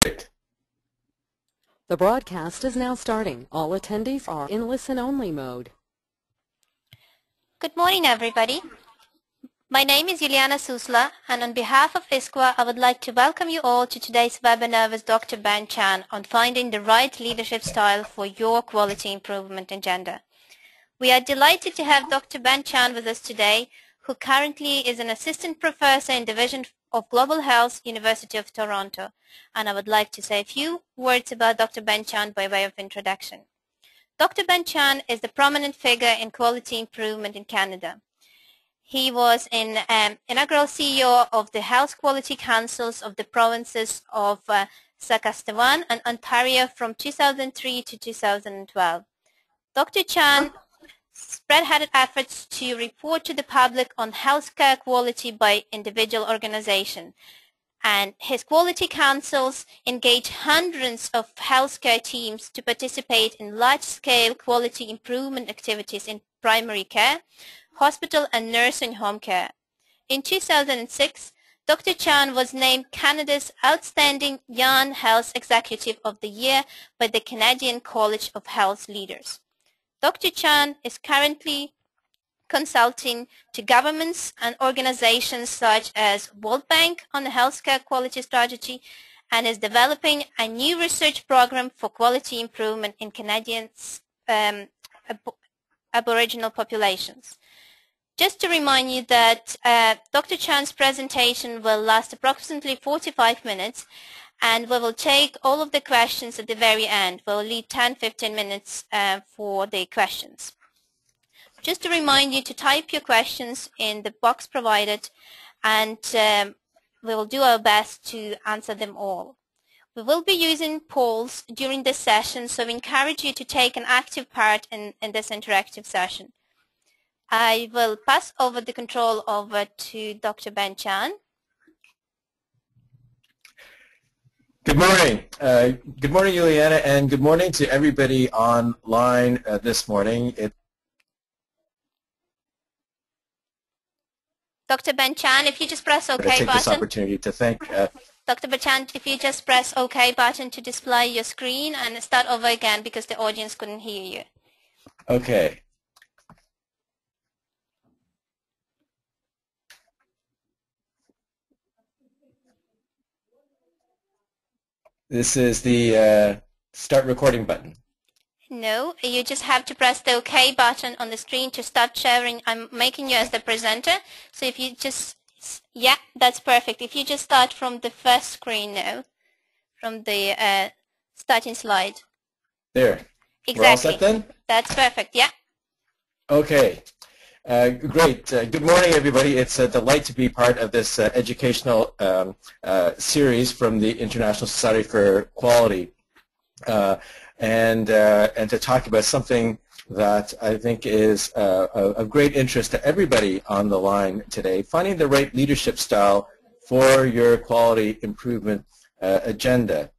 The broadcast is now starting. All attendees are in listen-only mode. Good morning, everybody. My name is Juliana Susla, and on behalf of ISQua, I would like to welcome you all to today's webinar with Dr. Ben Chan on finding the right leadership style for your quality improvement agenda. We are delighted to have Dr. Ben Chan with us today, who currently is an assistant professor in Division of Global Health, University of Toronto. And I would like to say a few words about Dr. Ben Chan by way of introduction. Dr. Ben Chan is the prominent figure in quality improvement in Canada. He was an inaugural CEO of the Health Quality Councils of the provinces of Saskatchewan and Ontario from 2003 to 2012. Dr. Chan spearheaded efforts to report to the public on healthcare quality by individual organizations. And his quality councils engage hundreds of healthcare teams to participate in large-scale quality improvement activities in primary care, hospital and nursing home care. In 2006, Dr. Chan was named Canada's Outstanding Young Health Executive of the Year by the Canadian College of Health Leaders. Dr. Chan is currently consulting to governments and organizations such as World Bank on the healthcare quality strategy and is developing a new research program for quality improvement in Canadians' Aboriginal populations. Just to remind you that Dr. Chan's presentation will last approximately 45 minutes, and we will take all of the questions at the very end. We'll leave 10-15 minutes for the questions. Just to remind you to type your questions in the box provided, and we will do our best to answer them all. We will be using polls during this session, so we encourage you to take an active part in this interactive session. I will pass over the control over to Dr. Ben Chan. Good morning. Good morning, Juliana, and good morning to everybody online this morning. Dr. Ben Chan, if you just press OK button. I take this button. Opportunity to thank. Dr. Ben Chan, if you just press OK button to display your screen and start over again because the audience couldn't hear you. Okay. This is the start recording button. No, you just have to press the OK button on the screen to start sharing. I'm making you as the presenter. So if you just, yeah, that's perfect. If you just start from the first screen now, from the starting slide. There. Exactly. We're all set then? That's perfect, yeah. Okay. Great. Good morning, everybody. It's a delight to be part of this educational series from the International Society for Quality, and to talk about something that I think is of great interest to everybody on the line today, finding the right leadership style for your quality improvement agenda.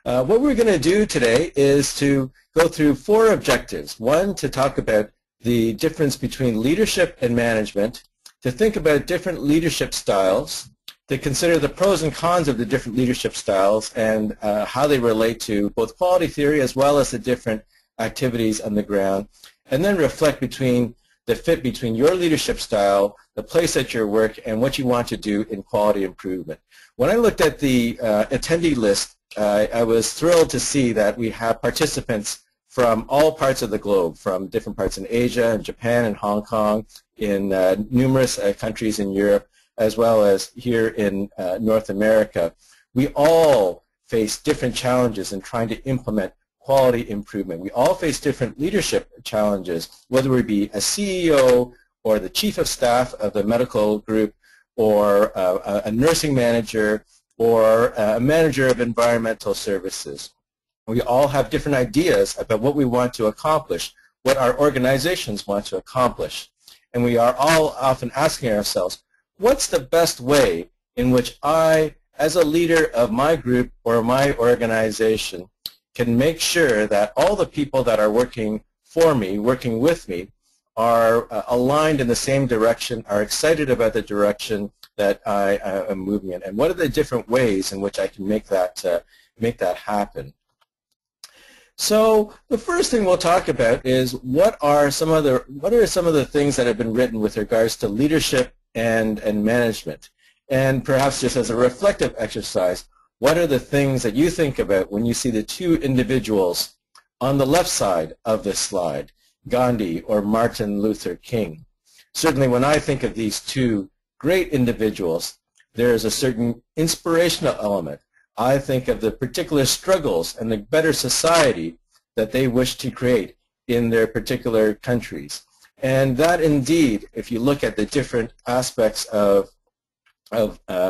What we're going to do today is to go through 4 objectives. One, to talk about the difference between leadership and management, to think about different leadership styles, to consider the pros and cons of the different leadership styles and how they relate to both quality theory as well as the different activities on the ground, and then reflect between the fit between your leadership style, the place at your work, and what you want to do in quality improvement. When I looked at the attendee list, I was thrilled to see that we have participants from all parts of the globe, from different parts in Asia and Japan and Hong Kong, in numerous countries in Europe, as well as here in North America. We all face different challenges in trying to implement quality improvement. We all face different leadership challenges, whether we be a CEO or the chief of staff of the medical group or a nursing manager or a manager of environmental services. We all have different ideas about what we want to accomplish, what our organizations want to accomplish. And we are all often asking ourselves, what's the best way in which I, as a leader of my group or my organization, can make sure that all the people that are working for me, working with me, are aligned in the same direction, are excited about the direction, that I am moving in, and what are the different ways in which I can make that happen. So the first thing we'll talk about is what are some of the things that have been written with regards to leadership and management, and perhaps just as a reflective exercise, what are the things that you think about when you see the two individuals on the left side of this slide, Gandhi or Martin Luther King? Certainly when I think of these two great individuals, there is a certain inspirational element. I think of the particular struggles and the better society that they wish to create in their particular countries. And that indeed, if you look at the different aspects of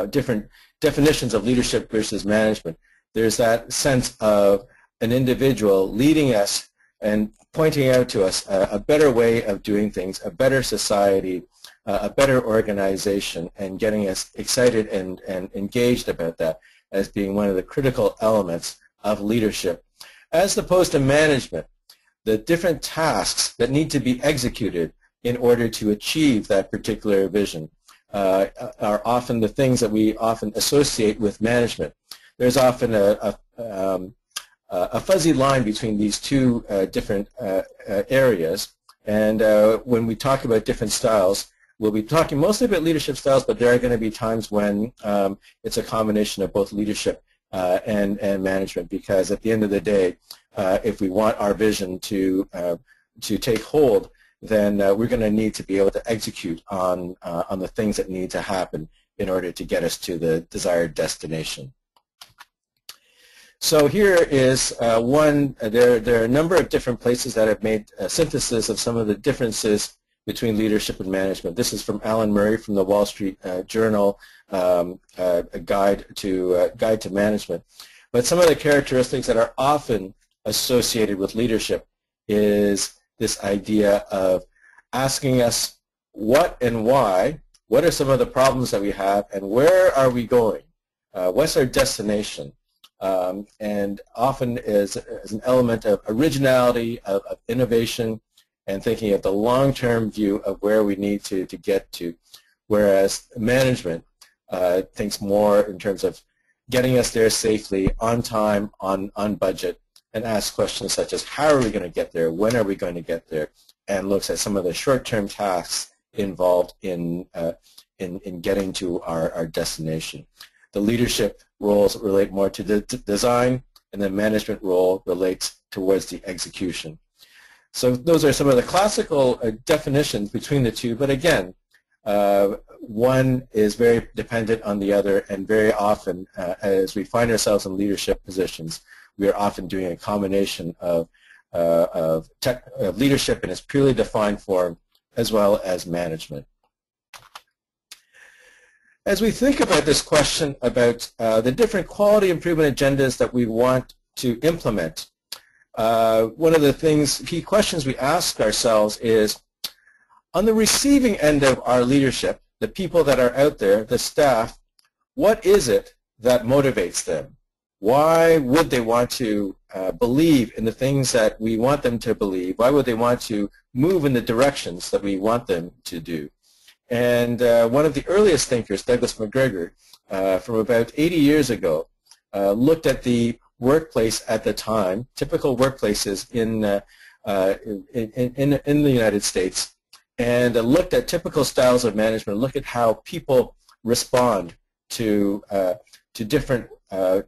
different definitions of leadership versus management, there's that sense of an individual leading us and pointing out to us a better way of doing things, a better society, a better organization, and getting us excited and engaged about that as being one of the critical elements of leadership, as opposed to management, the different tasks that need to be executed in order to achieve that particular vision are often the things that we often associate with management. There's often a fuzzy line between these two different areas, and when we talk about different styles, we'll be talking mostly about leadership styles, but there are going to be times when it's a combination of both leadership and management, because at the end of the day, if we want our vision to take hold, then we're going to need to be able to execute on the things that need to happen in order to get us to the desired destination. So here is there are a number of different places that have made a synthesis of some of the differences between leadership and management. This is from Alan Murray from the Wall Street Journal, a guide to management. But some of the characteristics that are often associated with leadership is this idea of asking us what and why, what are some of the problems that we have, and where are we going? What's our destination? And often is an element of originality, of innovation, and thinking of the long-term view of where we need to get to, whereas management thinks more in terms of getting us there safely, on time, on budget, and asks questions such as how are we going to get there, when are we going to get there, and looks at some of the short-term tasks involved in getting to our destination. The leadership roles relate more to the design, and the management role relates towards the execution. So those are some of the classical definitions between the two, but again, one is very dependent on the other, and very often, as we find ourselves in leadership positions, we are often doing a combination of leadership in its purely defined form, as well as management. As we think about this question about the different quality improvement agendas that we want to implement, one of the key questions we ask ourselves is, on the receiving end of our leadership, the people that are out there, the staff, what is it that motivates them? Why would they want to believe in the things that we want them to believe? Why would they want to move in the directions that we want them to do? And one of the earliest thinkers, Douglas MacGregor, from about 80 years ago, looked at the workplace at the time, typical workplaces in the United States, and looked at typical styles of management, looked at how people respond to different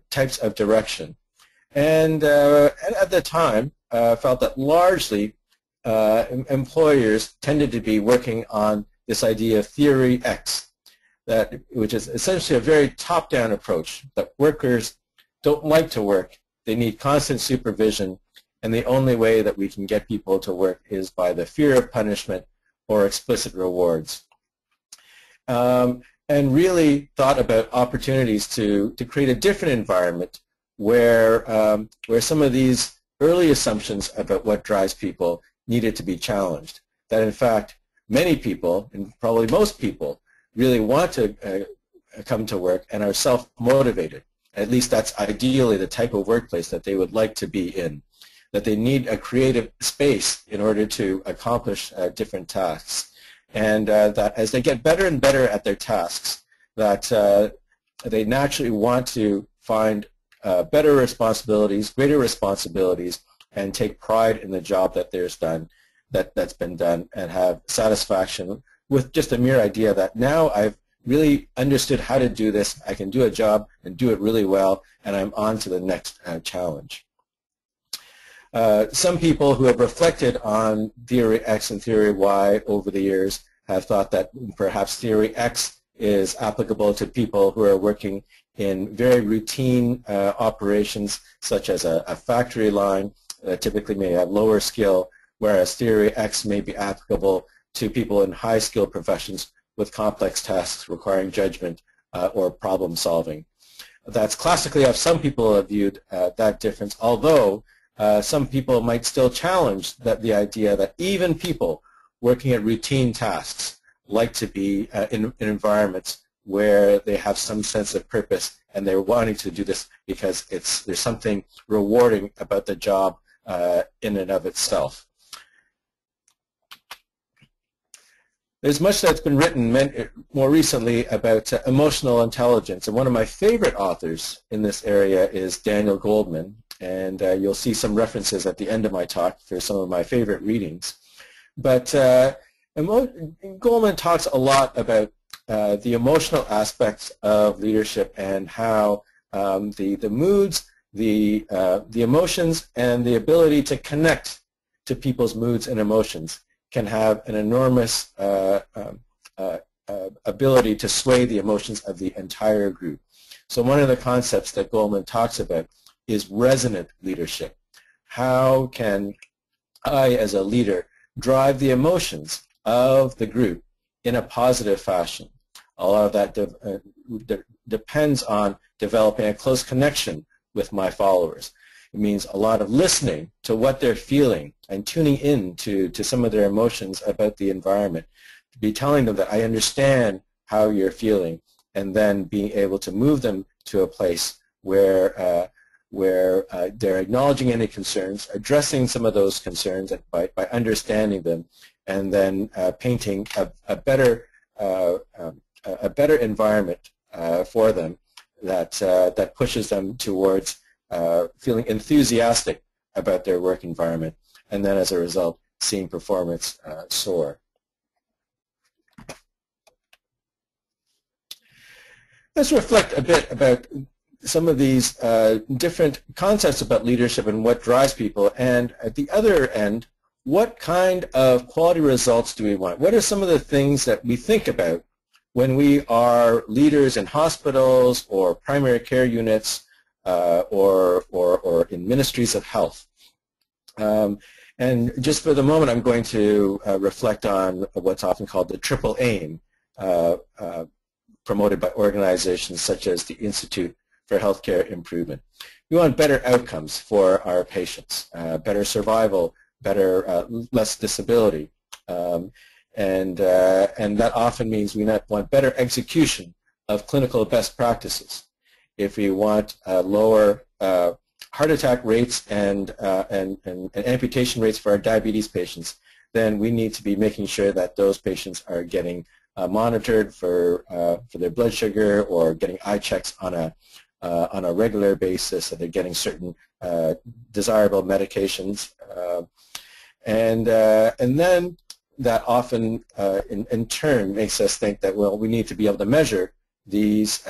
types of direction. And at the time, felt that largely employers tended to be working on this idea of theory X, which is essentially a very top-down approach, that workers don't like to work, they need constant supervision, and the only way that we can get people to work is by the fear of punishment or explicit rewards. And really thought about opportunities to create a different environment where some of these early assumptions about what drives people needed to be challenged. That in fact, many people, and probably most people, really want to come to work and are self-motivated. At least that's ideally the type of workplace that they would like to be in, that they need a creative space in order to accomplish different tasks. And that as they get better and better at their tasks, that they naturally want to find better responsibilities, greater responsibilities, and take pride in the job that that's been done, and have satisfaction with just a mere idea that now I've really understood how to do this, I can do a job and do it really well, and I'm on to the next challenge. Some people who have reflected on Theory X and Theory Y over the years have thought that perhaps Theory X is applicable to people who are working in very routine operations, such as a factory line that typically may have lower skill, whereas Theory X may be applicable to people in high-skilled professions with complex tasks requiring judgment or problem solving. That's classically how some people have viewed that difference, although some people might still challenge the idea that even people working at routine tasks like to be in environments where they have some sense of purpose, and they're wanting to do this because there's something rewarding about the job in and of itself. There's much that's been written more recently about emotional intelligence, and one of my favorite authors in this area is Daniel Goleman, and you'll see some references at the end of my talk for some of my favorite readings. But Goleman talks a lot about the emotional aspects of leadership, and how the moods, the emotions, and the ability to connect to people's moods and emotions can have an enormous ability to sway the emotions of the entire group. So one of the concepts that Goleman talks about is resonant leadership. How can I, as a leader, drive the emotions of the group in a positive fashion? A lot of that depends on developing a close connection with my followers. It means a lot of listening to what they're feeling and tuning in to some of their emotions about the environment. To be telling them that I understand how you're feeling, and then being able to move them to a place where they're acknowledging any concerns, addressing some of those concerns by understanding them, and then painting a better environment for them that pushes them towards feeling enthusiastic about their work environment, and then as a result seeing performance soar. Let's reflect a bit about some of these different concepts about leadership and what drives people, and at the other end, what kind of quality results do we want? What are some of the things that we think about when we are leaders in hospitals or primary care units or in ministries of health? And just for the moment, I'm going to reflect on what's often called the triple aim, promoted by organizations such as the Institute for Healthcare Improvement. We want better outcomes for our patients, better survival, better, less disability, and that often means we want better execution of clinical best practices. If we want lower heart attack rates and amputation rates for our diabetes patients, then we need to be making sure that those patients are getting monitored for their blood sugar, or getting eye checks on a regular basis, so they're getting certain desirable medications, and then that often in turn makes us think that, well, we need to be able to measure these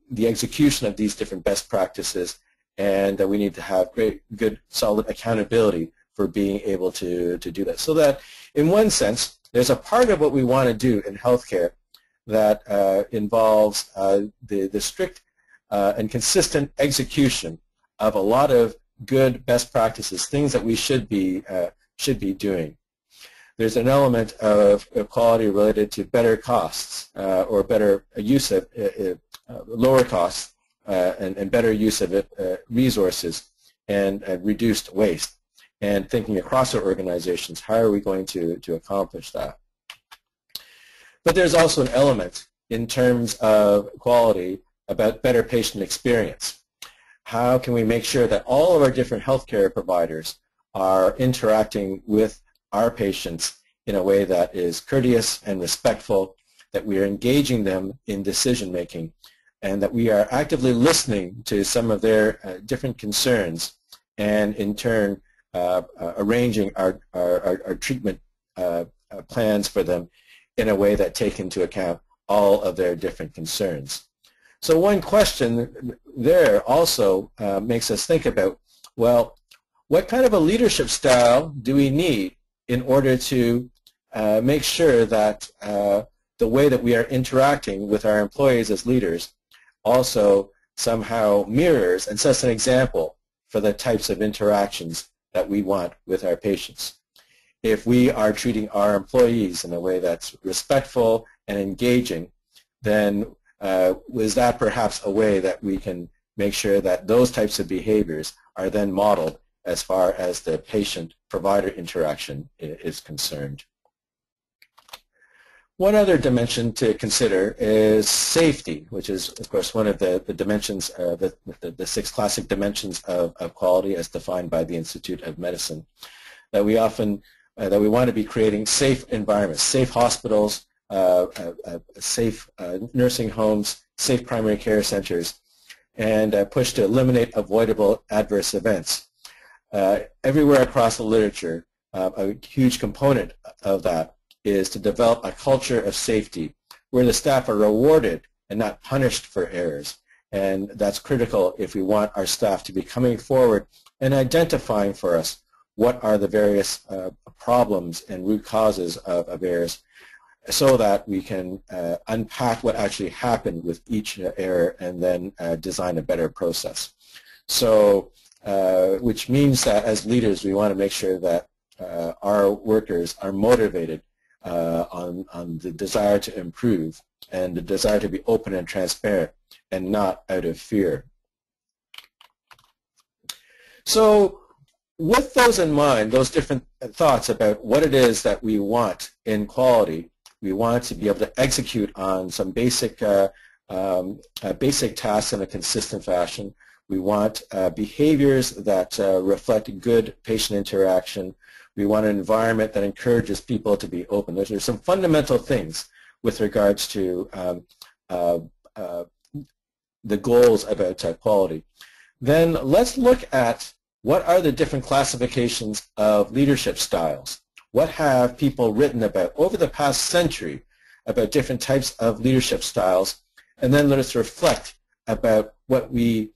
the execution of these different best practices, and that we need to have good, solid accountability for being able to do that. So that, in one sense, there's a part of what we want to do in healthcare that involves the strict and consistent execution of a lot of good best practices, things that we should be doing. There's an element of quality related to better costs or better use of lower costs and better use of resources and reduced waste. And thinking across our organizations, how are we going to accomplish that? But there's also an element in terms of quality about better patient experience. How can we make sure that all of our different healthcare providers are interacting with our patients in a way that is courteous and respectful, that we are engaging them in decision making, and that we are actively listening to some of their different concerns, and in turn arranging our treatment plans for them in a way that take into account all of their different concerns. So one question there also makes us think about, well, what kind of a leadership style do we need in order to make sure that the way that we are interacting with our employees as leaders also somehow mirrors and sets an example for the types of interactions that we want with our patients. If we are treating our employees in a way that's respectful and engaging, then is that perhaps a way that we can make sure that those types of behaviors are then modeled as far as the patient-provider interaction is concerned? One other dimension to consider is safety, which is, of course, one of the dimensions, the 6 classic dimensions of quality as defined by the Institute of Medicine, that we often, that we want to be creating safe environments, safe hospitals, safe nursing homes, safe primary care centers, and push to eliminate avoidable adverse events. Everywhere across the literature, a huge component of that is to develop a culture of safety where the staff are rewarded and not punished for errors. And that's critical if we want our staff to be coming forward and identifying for us what are the various problems and root causes of errors, so that we can unpack what actually happened with each error and then design a better process. So, which means that as leaders we want to make sure that our workers are motivated on the desire to improve and the desire to be open and transparent and not out of fear. So with those in mind, those different thoughts about what it is that we want in quality, we want to be able to execute on some basic tasks in a consistent fashion. We want behaviors that reflect good patient interaction. We want an environment that encourages people to be open. Those are some fundamental things with regards to the goals about quality. Then let's look at what are the different classifications of leadership styles. What have people written about over the past century about different types of leadership styles, and then let us reflect about what we've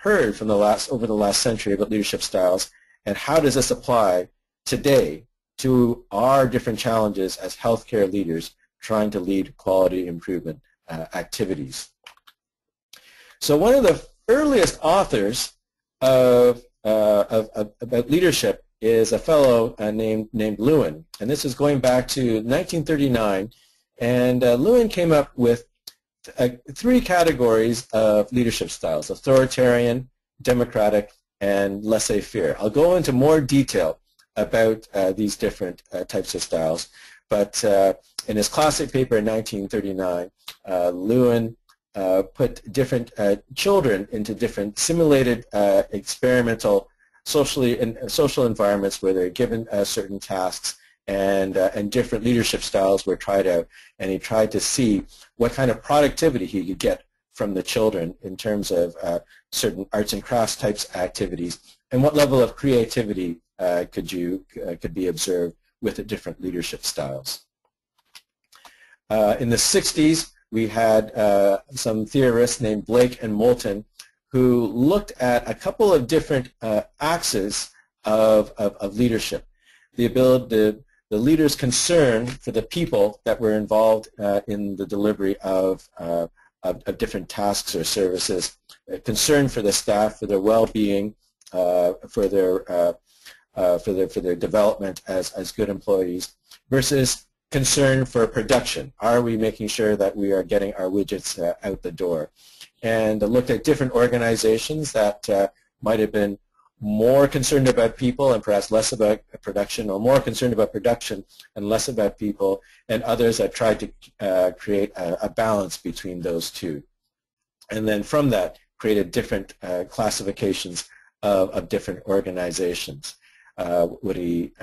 heard from over the last century about leadership styles, and how does this apply today to our different challenges as healthcare leaders trying to lead quality improvement activities. So one of the earliest authors about leadership is a fellow named Lewin, and this is going back to 1939, and Lewin came up with 3 categories of leadership styles: authoritarian, democratic, and laissez-faire. I'll go into more detail about these different types of styles, but in his classic paper in 1939, Lewin put different children into different simulated experimental social environments where they're given certain tasks, and different leadership styles were tried out, and he tried to see what kind of productivity he could get from the children in terms of certain arts and crafts types activities, and what level of creativity could be observed with the different leadership styles. In the 60s, we had some theorists named Blake and Moulton who looked at a couple of different axes of leadership. The leader's concern for the people that were involved in the delivery of different tasks or services, concern for the staff, for their well-being, for their development as good employees, versus concern for production. Are we making sure that we are getting our widgets out the door? And looked at different organizations that might have been more concerned about people and perhaps less about production, or more concerned about production and less about people, and others that tried to create a balance between those two. And then from that, created different classifications of different organizations. What he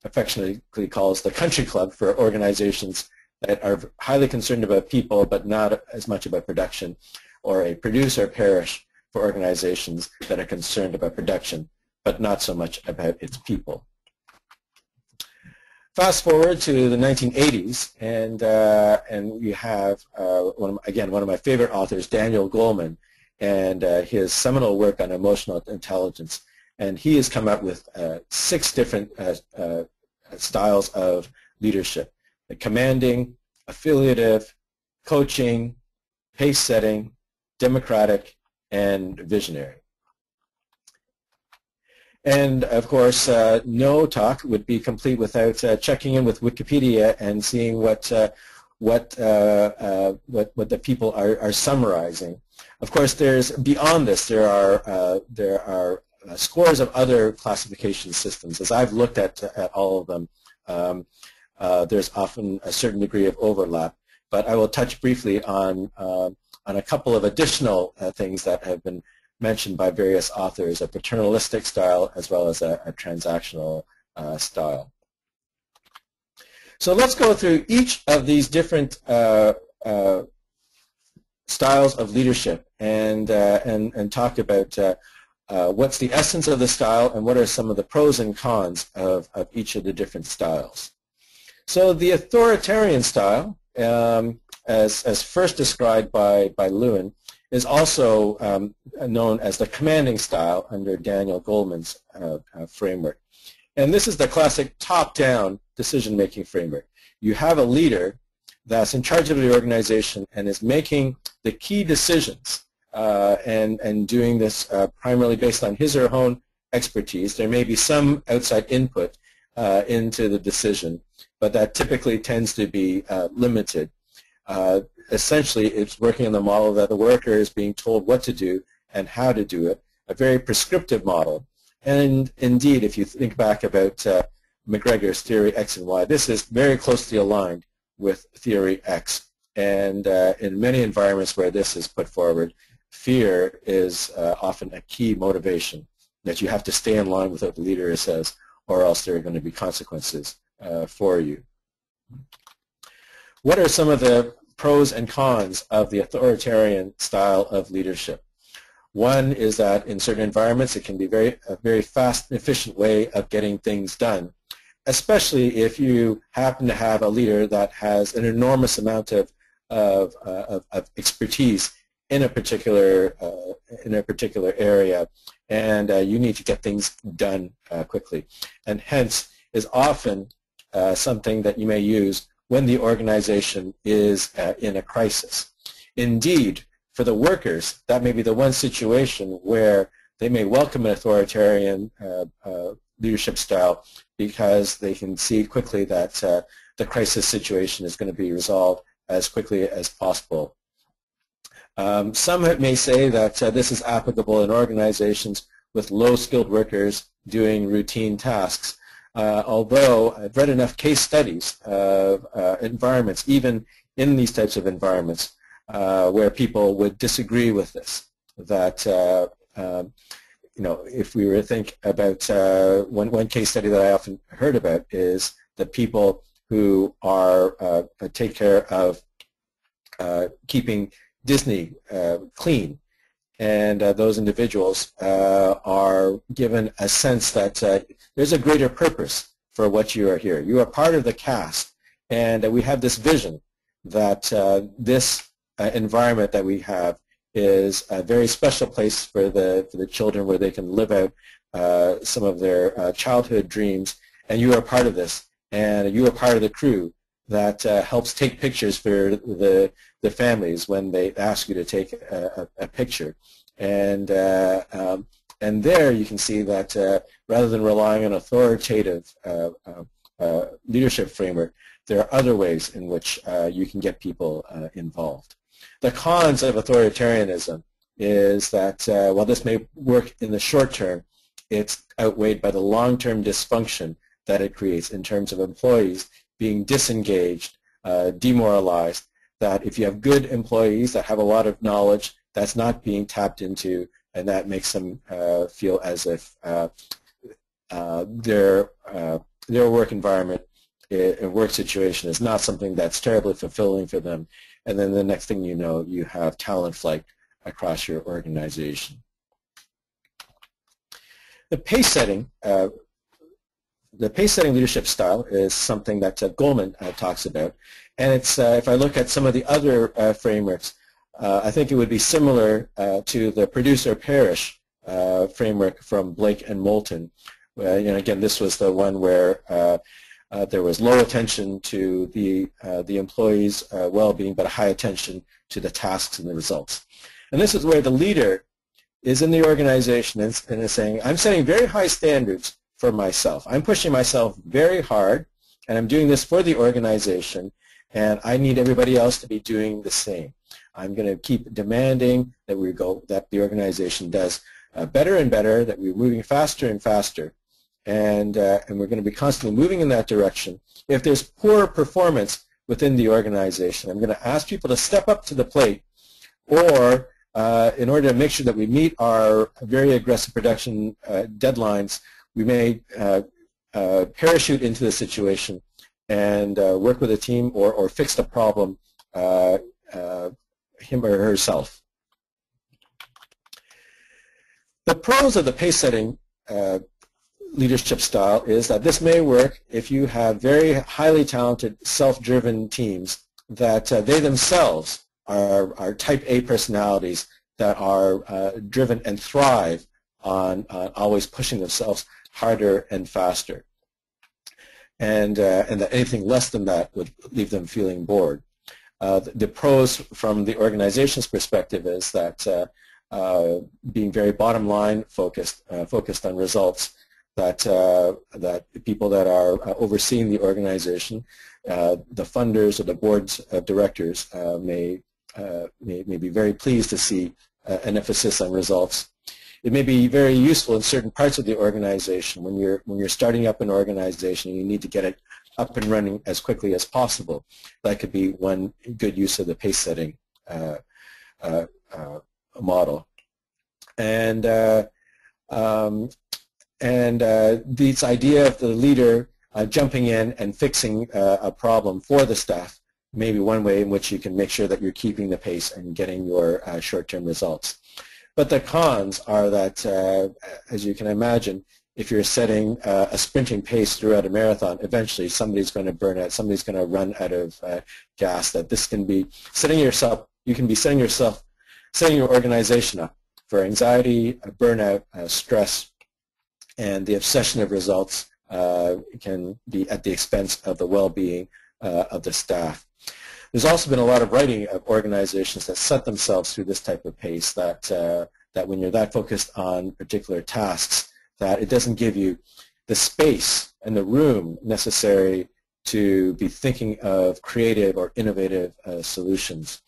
affectionately calls the country club for organizations that are highly concerned about people but not as much about production, or a produce or perish for organizations that are concerned about production but not so much about its people. Fast forward to the 1980s, and we have, one of my favorite authors, Daniel Goleman, and his seminal work on emotional intelligence. And he has come up with 6 different styles of leadership: the commanding, affiliative, coaching, pace-setting, democratic, and visionary. And of course, no talk would be complete without checking in with Wikipedia and seeing what the people are summarizing. Of course, there's beyond this. There are scores of other classification systems. As I've looked at all of them, there's often a certain degree of overlap. But I will touch briefly on a couple of additional things that have been mentioned by various authors: a paternalistic style as well as a transactional style. So let's go through each of these different styles of leadership and talk about what's the essence of the style and what are some of the pros and cons of each of the different styles. So the authoritarian style, as first described by Lewin, is also known as the commanding style under Daniel Goleman's framework. And this is the classic top-down decision-making framework. You have a leader that's in charge of the organization and is making the key decisions and doing this primarily based on his or her own expertise. There may be some outside input into the decision, but that typically tends to be limited. Essentially, it's working on the model that the worker is being told what to do and how to do it, a very prescriptive model. And indeed, if you think back about MacGregor's theory X and Y, this is very closely aligned with theory X. And in many environments where this is put forward, fear is often a key motivation, that you have to stay in line with what the leader says, or else there are going to be consequences for you. What are some of the pros and cons of the authoritarian style of leadership? One is that in certain environments it can be a very fast and efficient way of getting things done, especially if you happen to have a leader that has an enormous amount of expertise in a particular area, and you need to get things done quickly, and hence is often something that you may use when the organization is in a crisis. Indeed, for the workers, that may be the one situation where they may welcome an authoritarian leadership style because they can see quickly that the crisis situation is going to be resolved as quickly as possible. Some may say that this is applicable in organizations with low-skilled workers doing routine tasks. Although I've read enough case studies of environments, even in these types of environments, where people would disagree with this. That if we were to think about one case study that I often heard about is the people who are take care of keeping Disney clean. And those individuals are given a sense that there's a greater purpose for what you are here. You are part of the cast, and we have this vision that this environment that we have is a very special place for the children where they can live out some of their childhood dreams, and you are part of this, and you are part of the crew that helps take pictures for the families when they ask you to take a picture. And there you can see that rather than relying on authoritative leadership framework, there are other ways in which you can get people involved. The cons of authoritarianism is that while this may work in the short term, it's outweighed by the long-term dysfunction that it creates in terms of employees being disengaged, demoralized, that if you have good employees that have a lot of knowledge that's not being tapped into, and that makes them feel as if their work environment work situation is not something that's terribly fulfilling for them, and then the next thing you know, you have talent flight across your organization. The pace-setting leadership style is something that Goleman talks about, and it's if I look at some of the other frameworks, I think it would be similar to the produce or perish framework from Blake and Moulton. Again, this was the one where there was low attention to the employees' well-being, but a high attention to the tasks and the results. And this is where the leader is in the organization and is saying, I'm setting very high standards for myself. I'm pushing myself very hard, and I'm doing this for the organization, and I need everybody else to be doing the same. I'm going to keep demanding that the organization does better and better, that we're moving faster and faster, and we're going to be constantly moving in that direction. If there's poor performance within the organization, I'm going to ask people to step up to the plate, or in order to make sure that we meet our very aggressive production deadlines, we may parachute into the situation and work with a team or fix the problem him or herself. The pros of the pace-setting leadership style is that this may work if you have very highly talented, self-driven teams that they themselves are type A personalities that are driven and thrive on always pushing themselves harder and faster. And that anything less than that would leave them feeling bored. The pros from the organization's perspective is that being very bottom line focused on results, that people that are overseeing the organization, the funders or the boards of directors may be very pleased to see an emphasis on results. It may be very useful in certain parts of the organization when you're starting up an organization and you need to get it up and running as quickly as possible. That could be one good use of the pace-setting model. And this idea of the leader jumping in and fixing a problem for the staff may be one way in which you can make sure that you're keeping the pace and getting your short-term results. But the cons are that, as you can imagine, if you're setting a sprinting pace throughout a marathon, eventually somebody's going to burn out, somebody's going to run out of gas. That this can be setting your organization up for anxiety, burnout, stress, and the obsession of results can be at the expense of the well-being of the staff. There's also been a lot of writing of organizations that set themselves through this type of pace, that when you're that focused on particular tasks, that it doesn't give you the space and the room necessary to be thinking of creative or innovative solutions.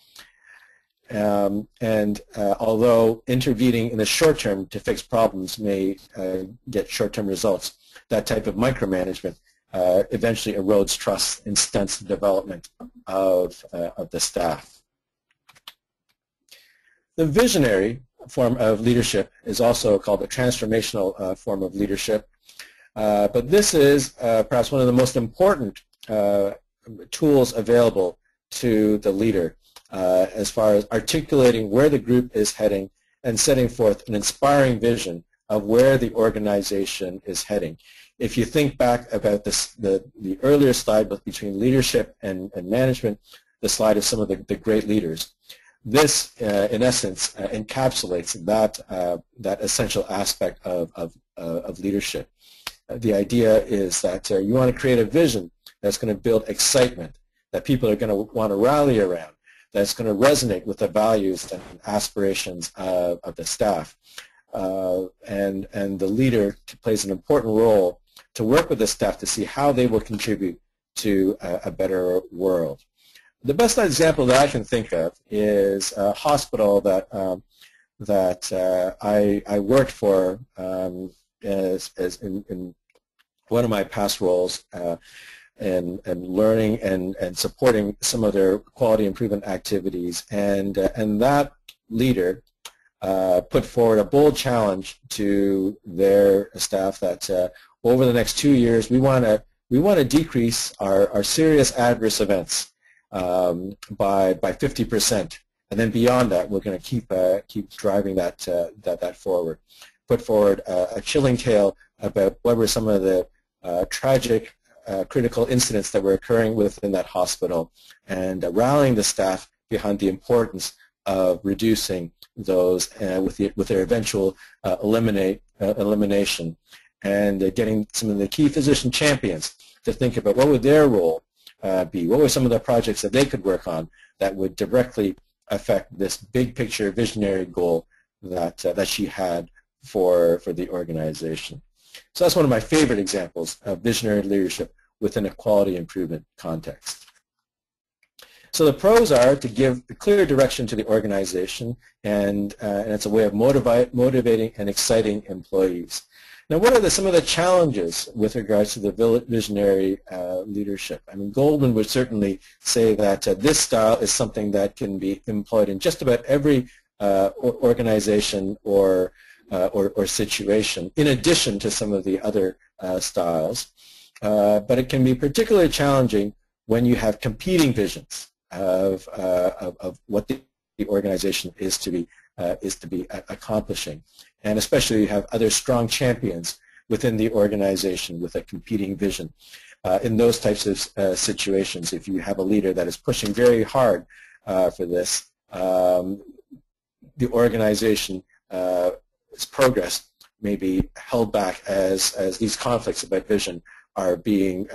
Although intervening in the short term to fix problems may get short-term results, that type of micromanagement eventually erodes trust and stunts the development of the staff. The visionary form of leadership is also called the transformational form of leadership. But this is perhaps one of the most important tools available to the leader as far as articulating where the group is heading and setting forth an inspiring vision of where the organization is heading. If you think back about the earlier slide between leadership and management, the slide of some of the great leaders, this, in essence, encapsulates that essential aspect of leadership. The idea is that you want to create a vision that's going to build excitement, that people are going to want to rally around, that's going to resonate with the values and aspirations of the staff. And the leader plays an important role to work with the staff to see how they will contribute to a better world. The best example that I can think of is a hospital that I worked for as in one of my past roles, and learning and supporting some of their quality improvement activities, and that leader put forward a bold challenge to their staff that over the next 2 years we want to we want to decrease our serious adverse events by 50%, and then beyond that, we're going to keep driving that forward. Put forward a chilling tale about what were some of the tragic critical incidents that were occurring within that hospital, and rallying the staff behind the importance of reducing those with their eventual elimination, and getting some of the key physician champions to think about what would their role be, what were some of the projects that they could work on that would directly affect this big picture visionary goal that she had for the organization. So that's one of my favorite examples of visionary leadership within a quality improvement context. So the pros are to give clear direction to the organization, and it's a way of motivating and exciting employees. Now, what are some of the challenges with regards to the visionary leadership? I mean, Goldman would certainly say that this style is something that can be employed in just about every organization or situation, in addition to some of the other styles. But it can be particularly challenging when you have competing visions of what the organization is to be accomplishing, and especially you have other strong champions within the organization with a competing vision. In those types of situations, if you have a leader that is pushing very hard for this, the organization's progress may be held back as these conflicts about vision are being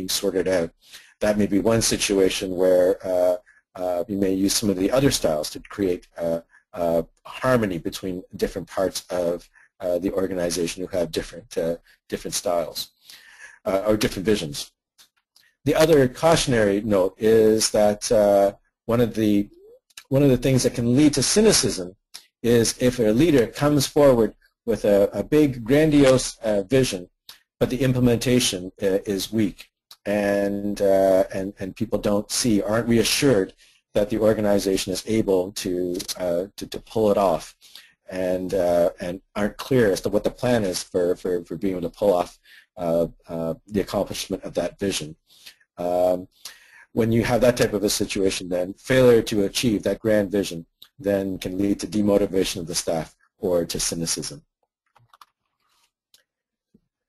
sorted out. That may be one situation where you may use some of the other styles to create harmony between different parts of the organization who have different styles or different visions. The other cautionary note is that one of the things that can lead to cynicism is if a leader comes forward with a big, grandiose vision, but the implementation is weak, and people aren't reassured that the organization is able to pull it off, and aren't clear as to what the plan is for being able to pull off the accomplishment of that vision. When you have that type of a situation, then failure to achieve that grand vision then can lead to demotivation of the staff or to cynicism.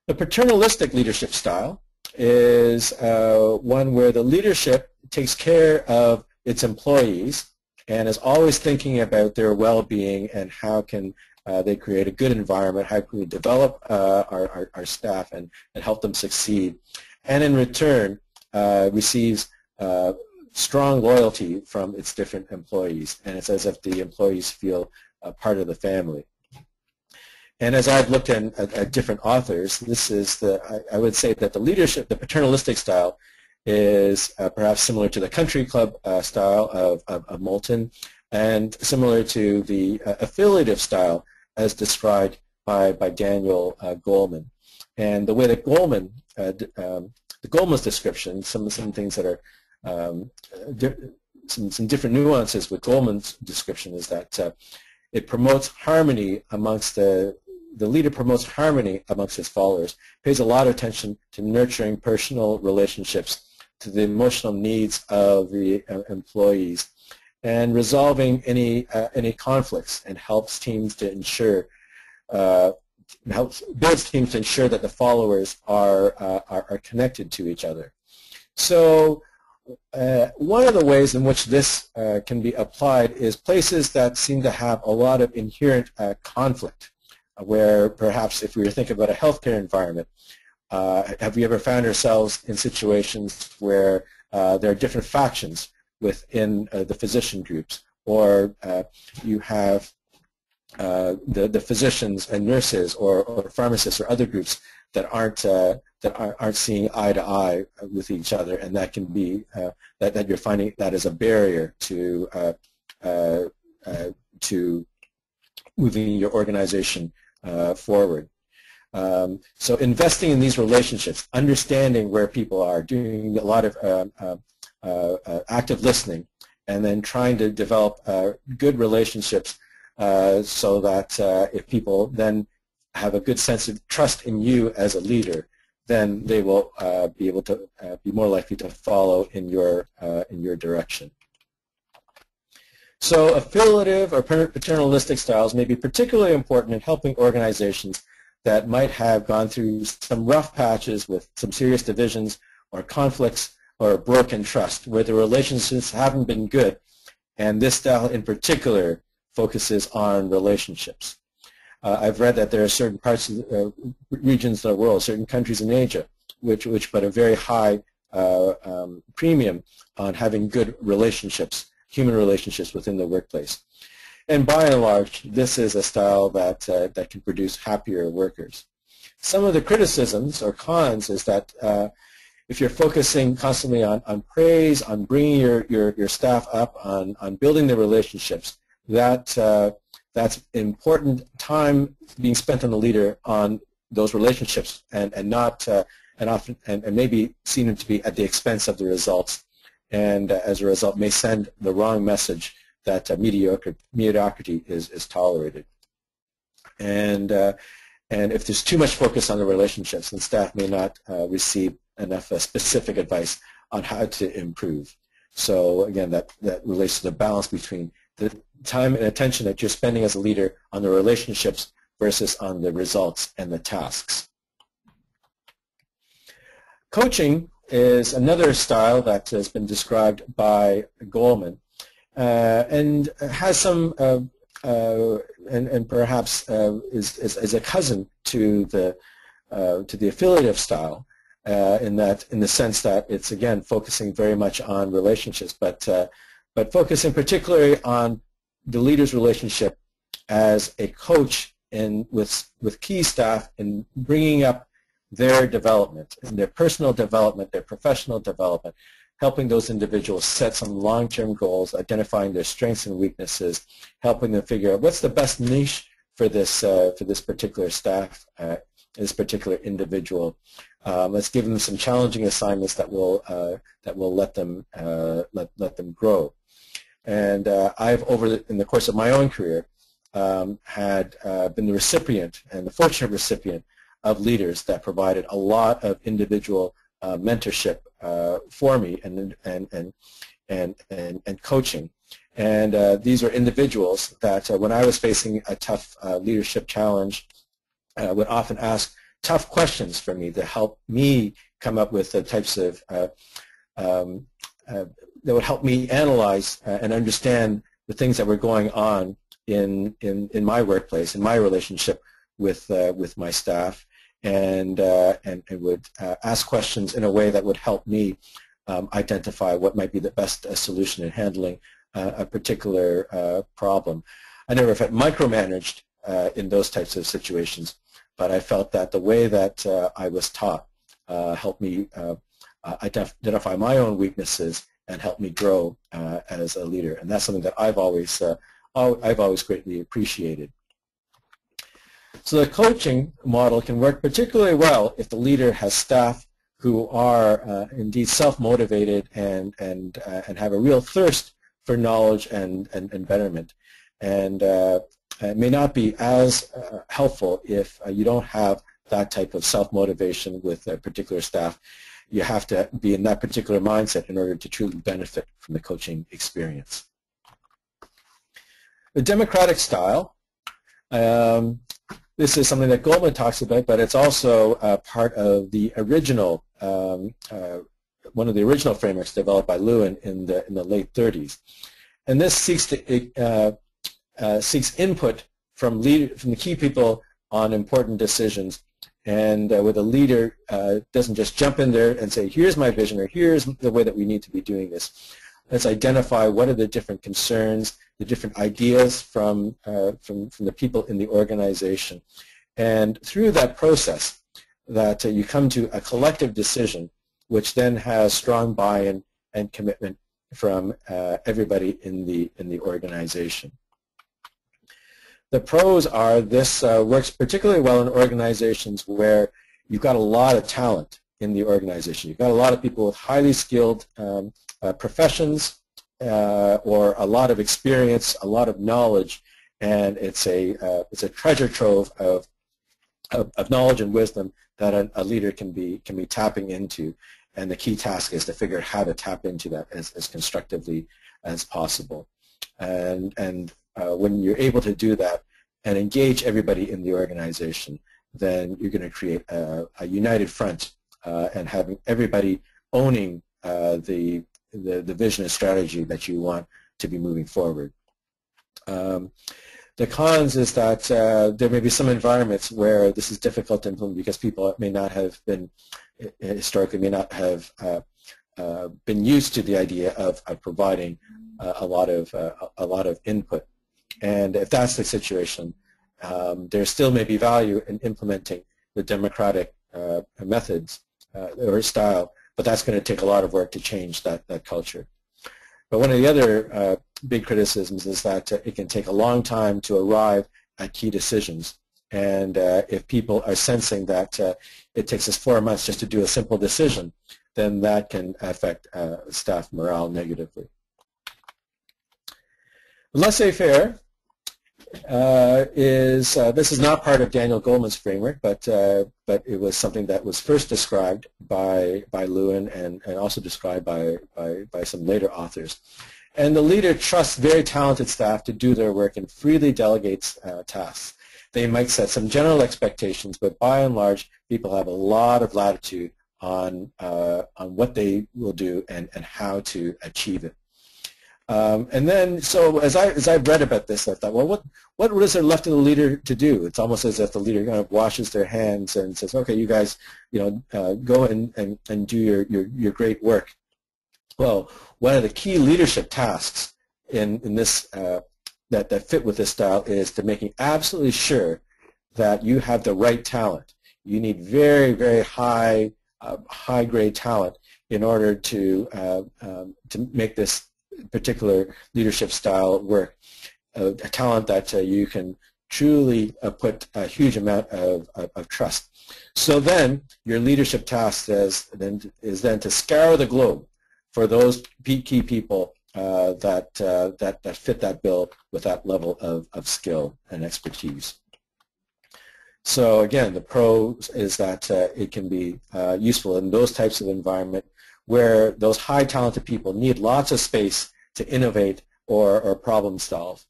The paternalistic leadership style is one where the leadership takes care of its employees and is always thinking about their well-being and how can they create a good environment, how can we develop our staff and help them succeed, and in return receives strong loyalty from its different employees, and it's as if the employees feel part of the family. And as I've looked at different authors, this is I would say that the paternalistic style is perhaps similar to the country club style of Moulton, and similar to the affiliative style as described by Daniel Goleman. And the way that Goleman's description, some things that are some different nuances with Goleman's description is that it promotes harmony amongst the leader promotes harmony amongst his followers, pays a lot of attention to nurturing personal relationships, to the emotional needs of the employees, and resolving any conflicts, and helps teams to ensure builds teams to ensure that the followers are connected to each other. So one of the ways in which this can be applied is places that seem to have a lot of inherent conflict, where perhaps if we were thinking about a healthcare environment, have we ever found ourselves in situations where there are different factions within the physician groups, or you have the physicians and nurses or pharmacists or other groups that aren't seeing eye to eye with each other, and that can be that you're finding that as a barrier to moving your organization forward. So investing in these relationships, understanding where people are, doing a lot of active listening, and then trying to develop good relationships so that if people then have a good sense of trust in you as a leader, then they will be able to be more likely to follow in your direction. So affiliative or paternalistic styles may be particularly important in helping organizations that might have gone through some rough patches with some serious divisions or conflicts or broken trust, where the relationships haven't been good, and this style in particular focuses on relationships. I've read that there are certain parts of regions of the world, certain countries in Asia, which put a very high premium on having good relationships, human relationships within the workplace. And by and large, this is a style that that can produce happier workers. Some of the criticisms or cons is that if you're focusing constantly on praise, on bringing your staff up, on building the relationships, that's important time being spent on the leader on those relationships, and not and maybe seen to be at the expense of the results, and as a result may send the wrong message that mediocrity is tolerated. And if there's too much focus on the relationships, then staff may not receive enough specific advice on how to improve. So again, that relates to the balance between the time and attention that you're spending as a leader on the relationships versus on the results and the tasks. Coaching is another style that has been described by Goleman, and has some and perhaps is a cousin to the affiliative style, in the sense that it's again focusing very much on relationships, but focusing particularly on the leader's relationship as a coach and with key staff in bringing up their development, and their personal development, their professional development, helping those individuals set some long-term goals, identifying their strengths and weaknesses, helping them figure out what's the best niche for this particular staff, this particular individual. Let's give them some challenging assignments that will let them grow. And I've in the course of my own career had been the recipient and the fortunate recipient of leaders that provided a lot of individual mentorship for me and coaching. And these are individuals that when I was facing a tough leadership challenge would often ask tough questions for me to help me come up with the types of that would help me analyze and understand the things that were going on in my workplace, in my relationship with my staff, and would ask questions in a way that would help me identify what might be the best solution in handling a particular problem. I never felt micromanaged in those types of situations, but I felt that the way that I was taught helped me identify my own weaknesses and help me grow as a leader, and that's something that I've always greatly appreciated. So the coaching model can work particularly well if the leader has staff who are indeed self-motivated and have a real thirst for knowledge and betterment. And it may not be as helpful if you don't have that type of self-motivation with a particular staff. You have to be in that particular mindset in order to truly benefit from the coaching experience. The democratic style, this is something that Goleman talks about, but it's also part of the original, one of the original frameworks developed by Lewin in the late 30s. And this seeks input from the key people on important decisions, and where the leader doesn't just jump in there and say, here's my vision, or here's the way that we need to be doing this. Let's identify what are the different concerns, the different ideas from the people in the organization. And through that process, that you come to a collective decision, which then has strong buy-in and commitment from everybody in the organization. The pros are this works particularly well in organizations where you've got a lot of talent in the organization. You've got a lot of people with highly skilled professions or a lot of experience, a lot of knowledge, and it's a treasure trove of knowledge and wisdom that a leader can be tapping into, and the key task is to figure out how to tap into that as constructively as possible. And when you're able to do that and engage everybody in the organization, then you're going to create a united front and having everybody owning the vision and strategy that you want to be moving forward. The cons is that there may be some environments where this is difficult to implement because people may not have been, historically, may not have been used to the idea of providing a lot of input. And if that's the situation, there still may be value in implementing the democratic methods or style, but that's going to take a lot of work to change that culture. But one of the other big criticisms is that it can take a long time to arrive at key decisions. And if people are sensing that it takes us 4 months just to do a simple decision, then that can affect staff morale negatively. Laissez-Faire this is not part of Daniel Goleman's framework, but it was something that was first described by Lewin and also described by some later authors. And the leader trusts very talented staff to do their work and freely delegates tasks. They might set some general expectations, but by and large, people have a lot of latitude on what they will do and how to achieve it. And then, so as I've read about this, I thought, well, what is there left of the leader to do? It's almost as if the leader kind of washes their hands and says, okay, you guys, go and do your great work. Well, one of the key leadership tasks in this that fit with this style is to making absolutely sure that you have the right talent. You need very, very high grade talent in order to make this particular leadership style work, a talent that you can truly put a huge amount of trust. So then your leadership task is then to scour the globe for those key people that fit that bill with that level of skill and expertise. So again, the pros is that it can be useful in those types of environment where those high talented people need lots of space to innovate or problem solve.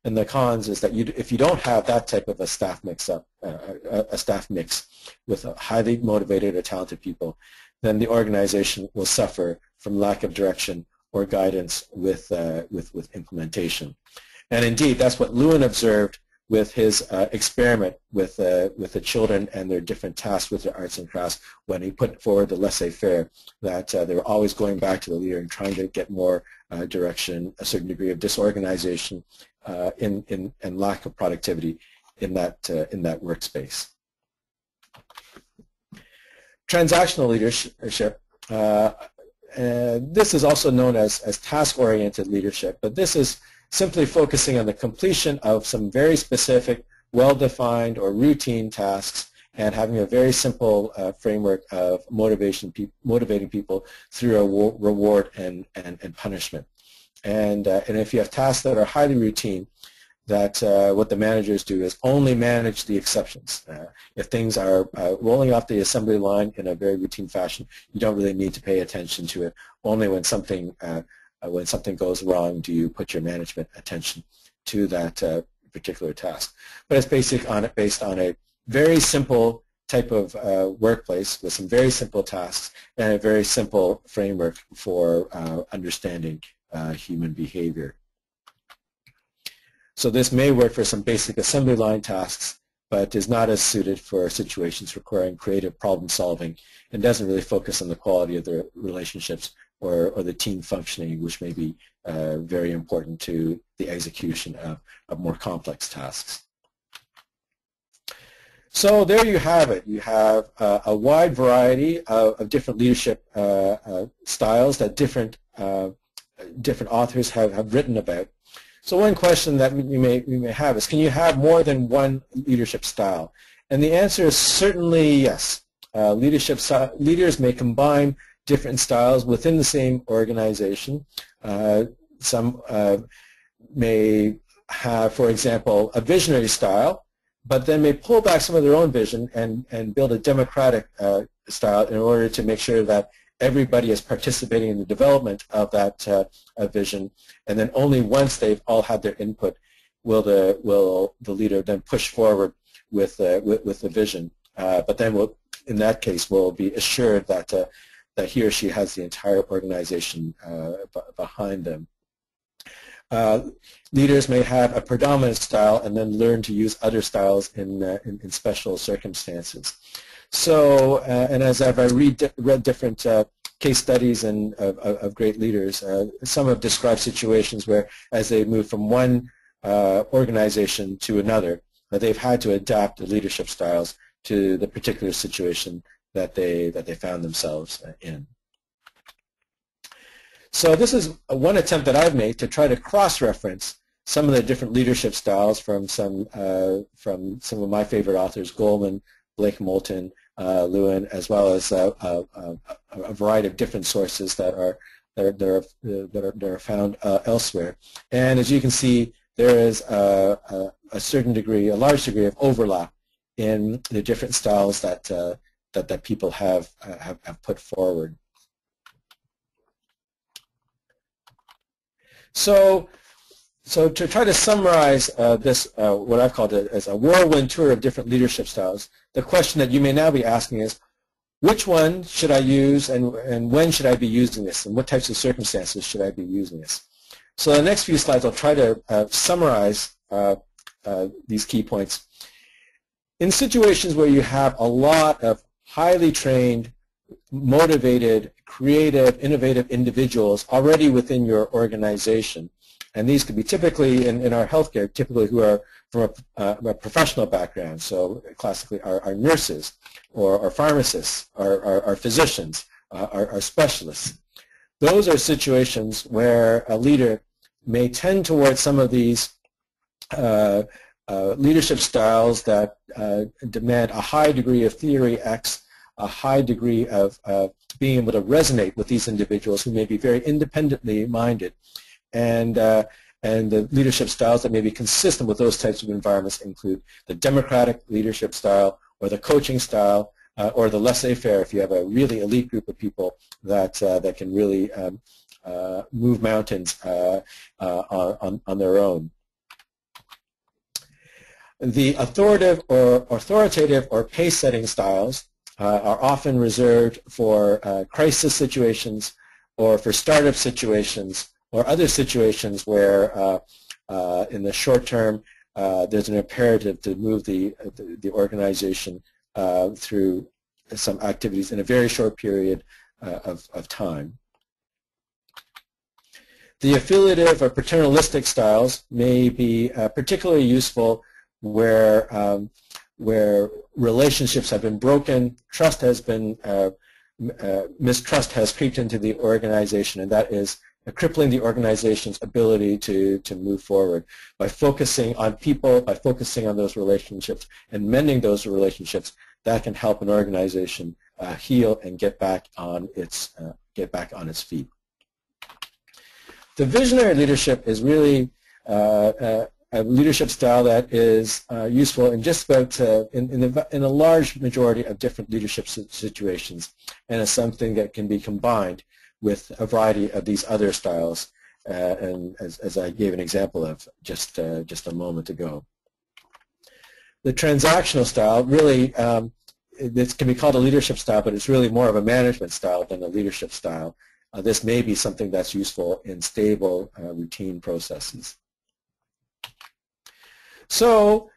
And the cons is that if you don't have that type of a staff mix with highly motivated or talented people, then the organization will suffer from lack of direction or guidance with implementation. And indeed, that's what Lewin observed with his experiment with the children and their different tasks with their arts and crafts when he put forward the laissez-faire, that they were always going back to the leader and trying to get more direction, a certain degree of disorganization, and lack of productivity in that workspace. Transactional leadership. This is also known as task-oriented leadership, but this is simply focusing on the completion of some very specific, well-defined or routine tasks and having a very simple framework of motivating people through a reward and punishment. And if you have tasks that are highly routine, that what the managers do is only manage the exceptions. If things are rolling off the assembly line in a very routine fashion, you don't really need to pay attention to it. Only when something goes wrong do you put your management attention to that particular task. But it's based on a very simple type of workplace with some very simple tasks and a very simple framework for understanding human behavior. So this may work for some basic assembly line tasks, but is not as suited for situations requiring creative problem solving and doesn't really focus on the quality of the relationships or the team functioning, which may be very important to the execution of more complex tasks. So there you have it. You have a wide variety of different leadership styles that different authors have written about. So one question that we may have is, can you have more than one leadership style? And the answer is certainly yes. Leaders may combine different styles within the same organization. Some may have, for example, a visionary style but then may pull back some of their own vision and build a democratic style in order to make sure that everybody is participating in the development of that vision, and then only once they've all had their input will the leader then push forward with the vision. But then in that case, will be assured that that he or she has the entire organization behind them. Leaders may have a predominant style and then learn to use other styles in special circumstances. So, and as I've read different case studies of great leaders, some have described situations where, as they move from one organization to another, they've had to adapt the leadership styles to the particular situation that they found themselves in. So this is one attempt that I've made to try to cross-reference some of the different leadership styles from some of my favorite authors, Goleman, Blake-Moulton, Lewin, as well as a variety of different sources that are found elsewhere. And as you can see, there is a certain degree, a large degree of overlap in the different styles that people have put forward. So to try to summarize this, what I've called it as a whirlwind tour of different leadership styles, the question that you may now be asking is, which one should I use, and when should I be using this, and what types of circumstances should I be using this? So the next few slides I'll try to summarize these key points. In situations where you have a lot of highly trained, motivated, creative, innovative individuals already within your organization, and these could be typically, in our healthcare, typically who are from a professional background, so classically our nurses, or pharmacists, our physicians, our specialists. Those are situations where a leader may tend towards some of these leadership styles that demand a high degree of theory X, a high degree of being able to resonate with these individuals who may be very independently minded, and the leadership styles that may be consistent with those types of environments include the democratic leadership style, or the coaching style, or the laissez-faire if you have a really elite group of people that can really move mountains on their own. The authoritative or pace-setting styles are often reserved for crisis situations, or for startup situations, or other situations where in the short term there's an imperative to move the organization through some activities in a very short period of time. The affiliative or paternalistic styles may be particularly useful where relationships have been broken, trust has been, mistrust has creeped into the organization, and that is crippling the organization's ability to move forward. By focusing on people, by focusing on those relationships and mending those relationships, that can help an organization heal and get back on its feet. The visionary leadership is really a leadership style that is useful in just about in a large majority of different leadership situations, and is something that can be combined with a variety of these other styles, and as I gave an example of just a moment ago. The transactional style really, this can be called a leadership style, but it's really more of a management style than a leadership style. This may be something that's useful in stable, routine processes. So,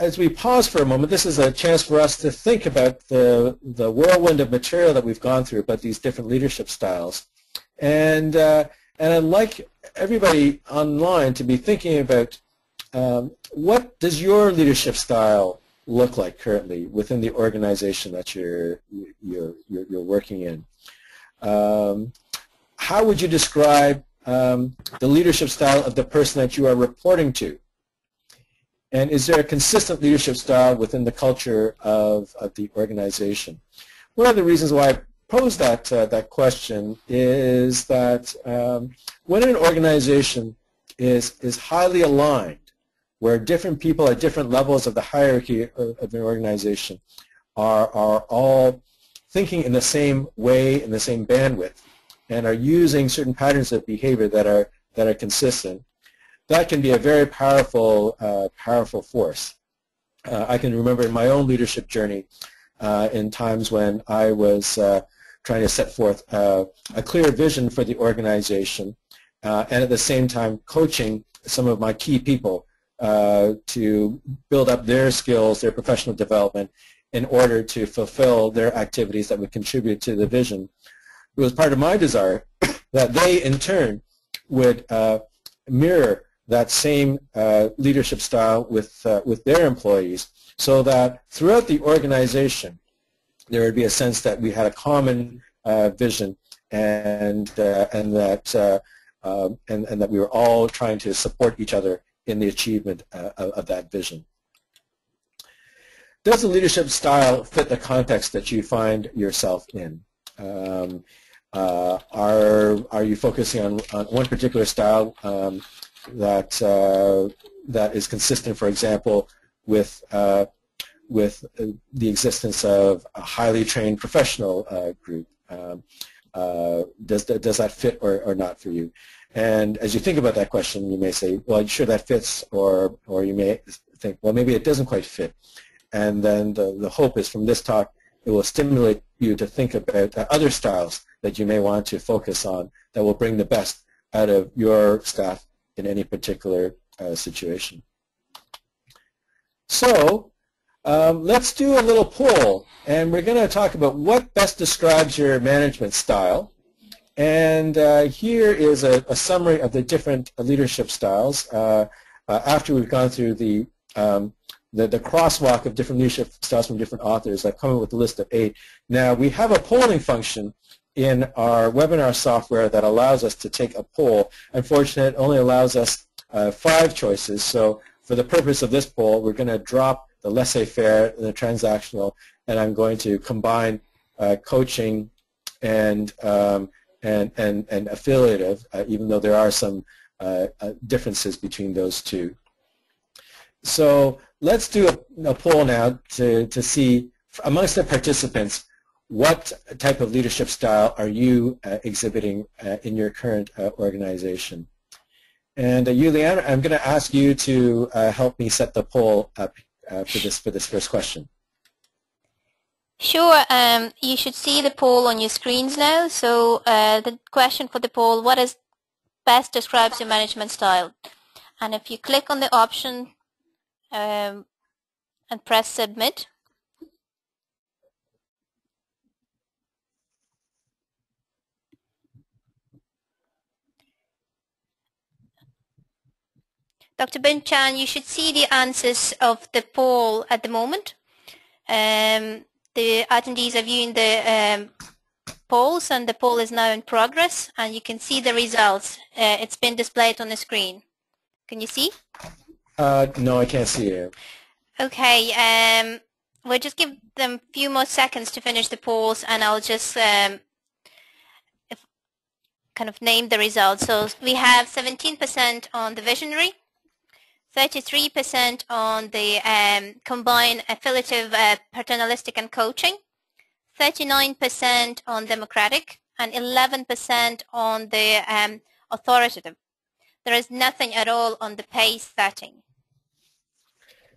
as we pause for a moment, this is a chance for us to think about the whirlwind of material that we've gone through about these different leadership styles. And I'd like everybody online to be thinking about what does your leadership style look like currently within the organization that you're working in. How would you describe the leadership style of the person that you are reporting to? And is there a consistent leadership style within the culture of the organization? One of the reasons why I posed that question is that when an organization is highly aligned where different people at different levels of the hierarchy of an organization are all thinking in the same way, in the same bandwidth, and are using certain patterns of behavior that are consistent, that can be a very powerful force. I can remember in my own leadership journey in times when I was trying to set forth a clear vision for the organization and at the same time coaching some of my key people to build up their skills, their professional development in order to fulfill their activities that would contribute to the vision. It was part of my desire that they in turn would mirror that same leadership style with their employees, so that throughout the organization there would be a sense that we had a common vision and that we were all trying to support each other in the achievement of that vision. Does the leadership style fit the context that you find yourself in? Are you focusing on one particular style that is consistent, for example, with the existence of a highly trained professional group? Does that fit or not for you? And as you think about that question, you may say, well, sure, that fits, or you may think, well, maybe it doesn't quite fit. And then the hope is from this talk, it will stimulate you to think about other styles that you may want to focus on that will bring the best out of your staff in any particular situation. So let's do a little poll, and we're going to talk about what best describes your management style. And here is a summary of the different leadership styles after we've gone through the crosswalk of different leadership styles from different authors. I've come up with a list of 8. Now, we have a polling function in our webinar software that allows us to take a poll. Unfortunately, it only allows us 5 choices. So for the purpose of this poll, we're going to drop the Laissez-Faire and the Transactional, and I'm going to combine coaching and Affiliative, even though there are some differences between those two. So let's do a poll now to see, amongst the participants, what type of leadership style are you exhibiting in your current organization? And Juliana, I'm going to ask you to help me set the poll up for this first question. Sure. You should see the poll on your screens now. So the question for the poll, what is best describes your management style? And if you click on the option and press submit, Dr. Ben Chan, you should see the answers of the poll at the moment. The attendees are viewing the polls, and the poll is now in progress, and you can see the results. It's been displayed on the screen. Can you see? No, I can't see it. Okay, we'll just give them a few more seconds to finish the polls, and I'll just kind of name the results. So we have 17% on the visionary, 33% on the combined affiliative, paternalistic and coaching, 39% on democratic, and 11% on the authoritative. There is nothing at all on the pace setting.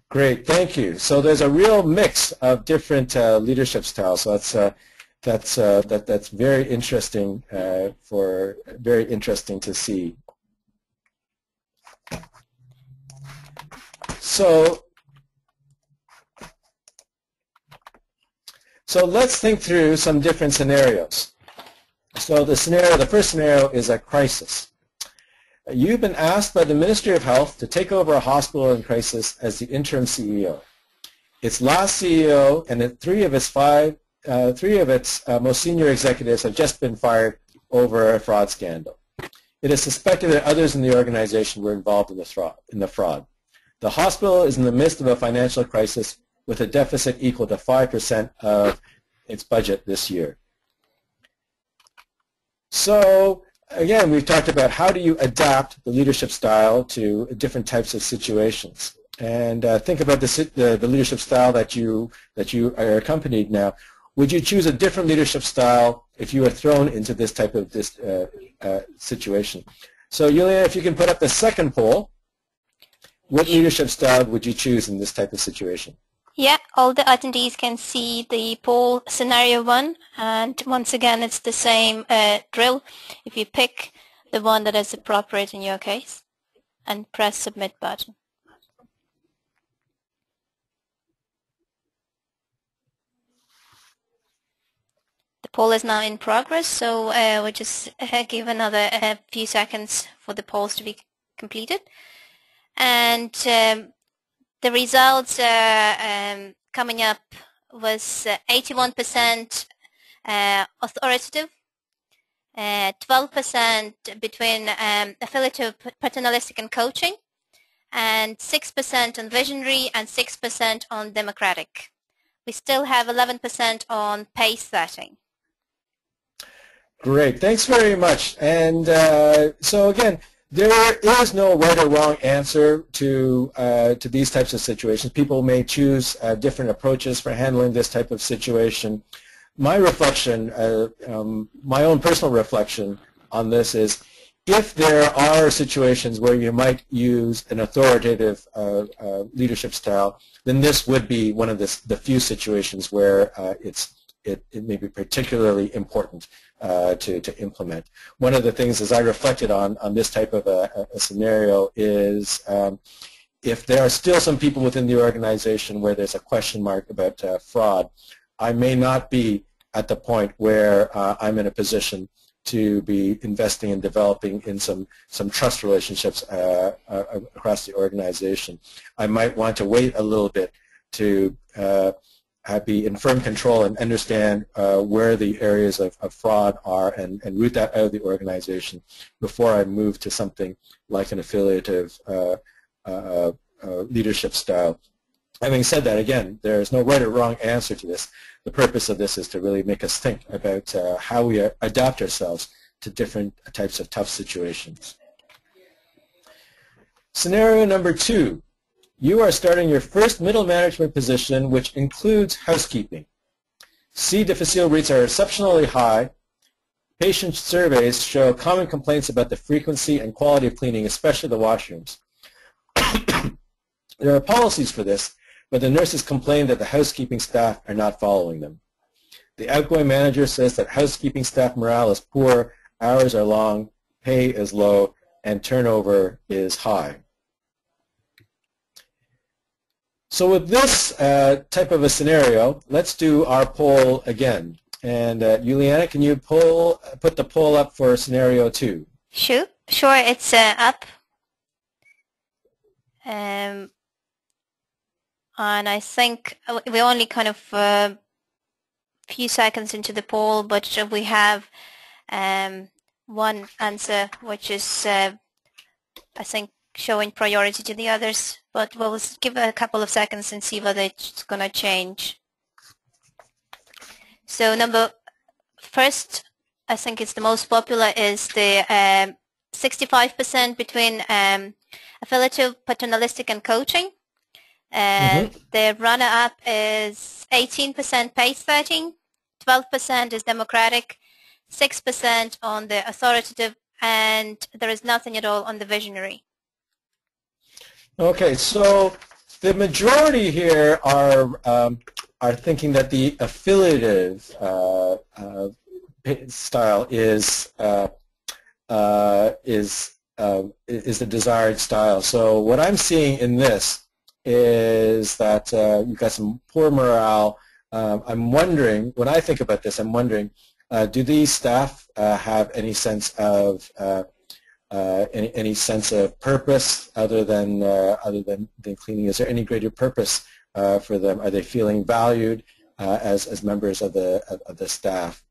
Great, thank you. So there's a real mix of different leadership styles. So that's very interesting very interesting to see. So let's think through some different scenarios. So the first scenario is a crisis. You've been asked by the Ministry of Health to take over a hospital in crisis as the interim CEO. Its last CEO and 3 of its most senior executives have just been fired over a fraud scandal. It is suspected that others in the organization were involved in the fraud. The hospital is in the midst of a financial crisis with a deficit equal to 5% of its budget this year. So again, we've talked about how do you adapt the leadership style to different types of situations. And think about the leadership style that you are accompanied now. Would you choose a different leadership style if you were thrown into this type of situation? So, Yulia, if you can put up the second poll, what leadership style would you choose in this type of situation? Yeah, all the attendees can see the poll scenario 1, and once again it's the same drill. If you pick the one that is appropriate in your case and press submit button. The poll is now in progress, so we'll just give another few seconds for the polls to be completed. And the results coming up was 81% authoritative, 12% between affiliative, paternalistic, and coaching, and 6% on visionary, and 6% on democratic. We still have 11% on pace-setting. Great, thanks very much. And so again, there is no right or wrong answer to these types of situations. People may choose different approaches for handling this type of situation. My reflection, my own personal reflection on this is, if there are situations where you might use an authoritative leadership style, then this would be one of the few situations where it may be particularly important to implement. One of the things, as I reflected on this type of a scenario, is if there are still some people within the organization where there's a question mark about fraud, I may not be at the point where I'm in a position to be investing and developing in some trust relationships across the organization. I might want to wait a little bit to be in firm control and understand where the areas of fraud are, and root that out of the organization before I move to something like an affiliative leadership style. Having said that, again, there is no right or wrong answer to this. The purpose of this is to really make us think about how we adapt ourselves to different types of tough situations. Scenario number 2. You are starting your first middle management position, which includes housekeeping. C. difficile rates are exceptionally high. Patient surveys show common complaints about the frequency and quality of cleaning, especially the washrooms. There are policies for this, but the nurses complain that the housekeeping staff are not following them. The outgoing manager says that housekeeping staff morale is poor, hours are long, pay is low, and turnover is high. So with this type of a scenario, let's do our poll again. And Juliana, can you put the poll up for scenario 2? Sure, it's up. And I think we're only kind of a few seconds into the poll, but we have one answer which is, I think, showing priority to the others, but we'll give it a couple of seconds and see whether it's going to change. So first, I think it's the most popular, is the 65% between affiliative, paternalistic, and coaching. The runner-up is 18% pace-setting, 12% is democratic, 6% on the authoritative, and there is nothing at all on the visionary. Okay, so the majority here are thinking that the affiliative style is the desired style. So what I'm seeing in this is that you've got some poor morale. I'm wondering, when I think about this, I'm wondering, do these staff have any sense of any sense of purpose other than cleaning? Is there any greater purpose for them? Are they feeling valued as members of the staff?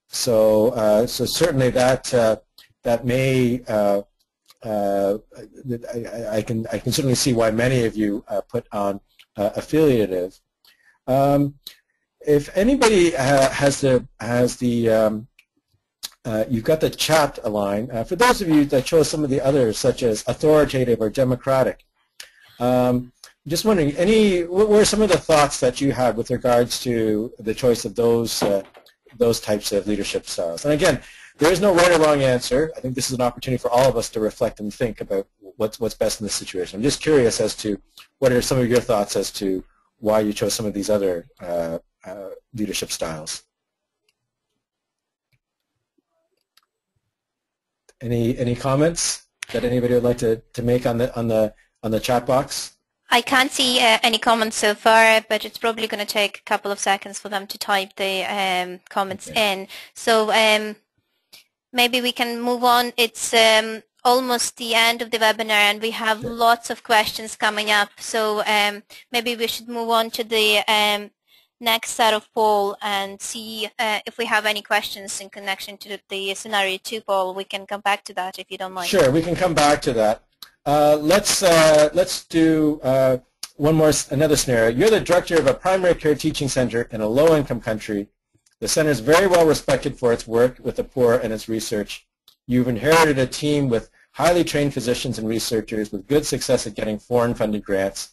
So certainly that may I can certainly see why many of you put on affiliative. If anybody has the you've got the chat line. For those of you that chose some of the others, such as authoritative or democratic, just wondering, what were some of the thoughts that you had with regards to the choice of those types of leadership styles? And again, there is no right or wrong answer. I think this is an opportunity for all of us to reflect and think about what's best in this situation. I'm just curious as to what are some of your thoughts as to why you chose some of these other leadership styles. Any comments that anybody would like to make on the chat box? I can't see any comments so far, but it's probably going to take a couple of seconds for them to type the comments in. So maybe we can move on. It's almost the end of the webinar, and we have lots of questions coming up. So maybe we should move on to the next set of poll and see if we have any questions in connection to the scenario 2 poll. We can come back to that if you don't mind. Sure, we can come back to that. Let's do another scenario. You're the director of a primary care teaching center in a low-income country. The center is very well respected for its work with the poor and its research. You've inherited a team with highly trained physicians and researchers with good success at getting foreign-funded grants.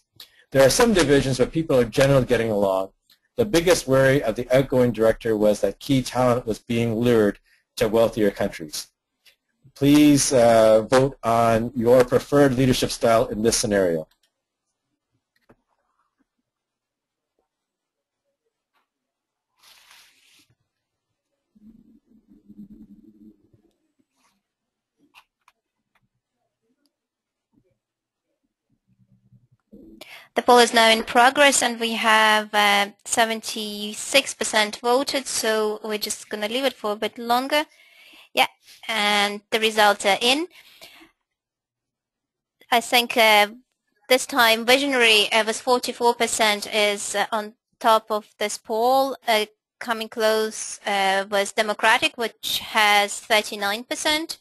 There are some divisions, but people are generally getting along. The biggest worry of the outgoing director was that key talent was being lured to wealthier countries. Please vote on your preferred leadership style in this scenario. The poll is now in progress, and we have 76% voted, so we're just going to leave it for a bit longer. Yeah, and the results are in. I think this time visionary was 44% is on top of this poll. Coming close was democratic, which has 39%.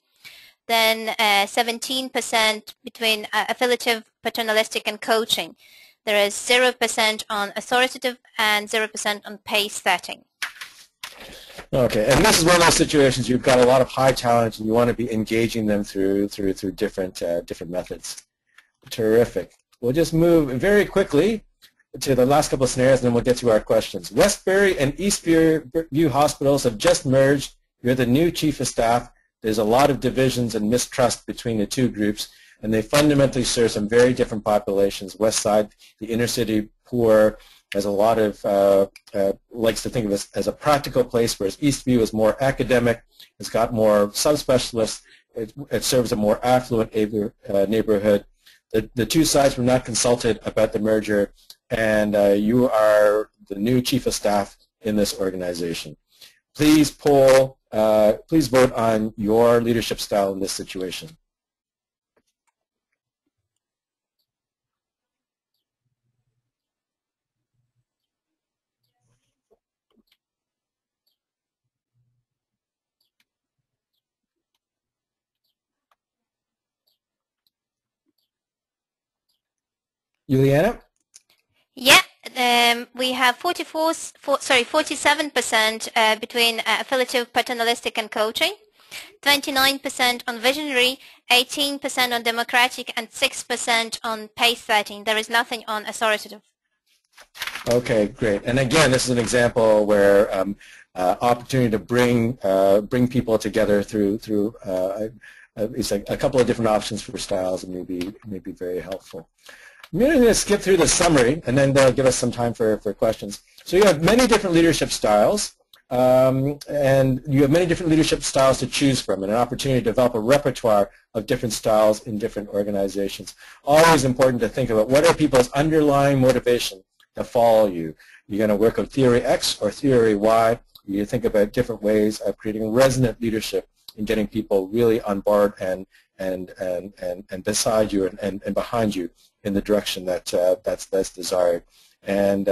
Then 17% between affiliative, paternalistic, and coaching. There is 0% on authoritative and 0% on pace setting. Okay, and this is one of those situations you've got a lot of high talent and you want to be engaging them through different methods. Terrific. We'll just move very quickly to the last couple of scenarios, and then we'll get to our questions. Westbury and Eastview hospitals have just merged. You're the new chief of staff. There's a lot of divisions and mistrust between the two groups, and they fundamentally serve some very different populations. West Side, the inner city poor, has a lot of, likes to think of it as a practical place, whereas Eastview is more academic, it's got more subspecialists, it serves a more affluent neighborhood. The two sides were not consulted about the merger, and you are the new chief of staff in this organization. Please poll, please vote on your leadership style in this situation. Juliana? Yeah, we have 47% between affiliative, paternalistic, and coaching, 29% on visionary, 18% on democratic, and 6% on pace setting. There is nothing on authoritative. Okay, great. And again, this is an example where opportunity to bring people together through it's a couple of different options for styles, and may be very helpful. I'm going to skip through the summary, and then they'll give us some time for questions. So you have many different leadership styles, and you have many different leadership styles to choose from, and an opportunity to develop a repertoire of different styles in different organizations. Always important to think about what are people's underlying motivation to follow you. You're going to work on theory X or theory Y. You think about different ways of creating resonant leadership and getting people really on board and beside you and behind you in the direction that's desired. And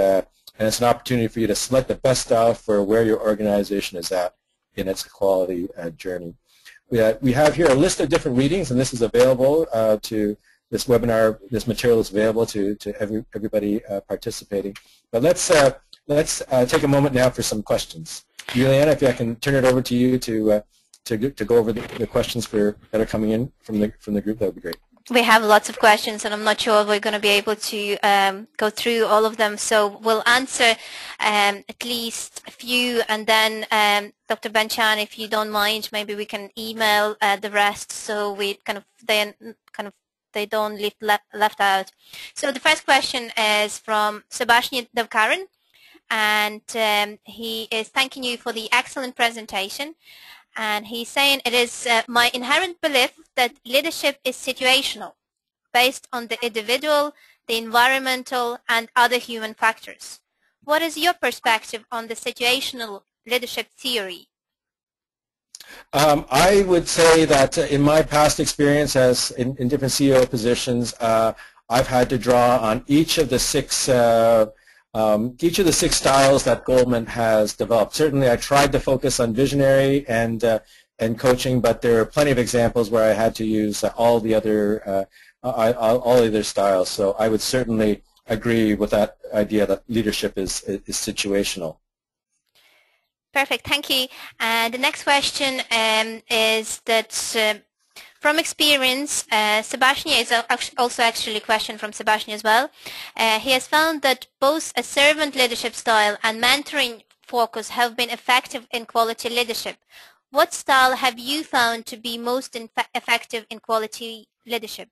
it's an opportunity for you to select the best style for where your organization is at in its quality journey. We have here a list of different readings, and this is available to this webinar. This material is available to everybody participating. But let's take a moment now for some questions. Juliana, if I can turn it over to you to to go over the questions that are coming in from the group, that would be great. We have lots of questions, and I'm not sure if we're going to be able to go through all of them. So we'll answer at least a few, and then Dr. Ben-Chan, if you don't mind, maybe we can email the rest, so we they don't leave left out. So the first question is from Sebastian Devkaran, and he is thanking you for the excellent presentation. And he's saying, it is my inherent belief that leadership is situational, based on the individual, the environmental, and other human factors. What is your perspective on the situational leadership theory? I would say that in my past experience as in different CEO positions, I've had to draw on each of the six styles that Goldman has developed. Certainly, I tried to focus on visionary and coaching, but there are plenty of examples where I had to use all the other styles. So I would certainly agree with that idea that leadership is situational. Perfect, thank you. The next question is that from experience, Sebastian is also actually a question from Sebastian as well. He has found that both a servant leadership style and mentoring focus have been effective in quality leadership. What style have you found to be most effective in quality leadership?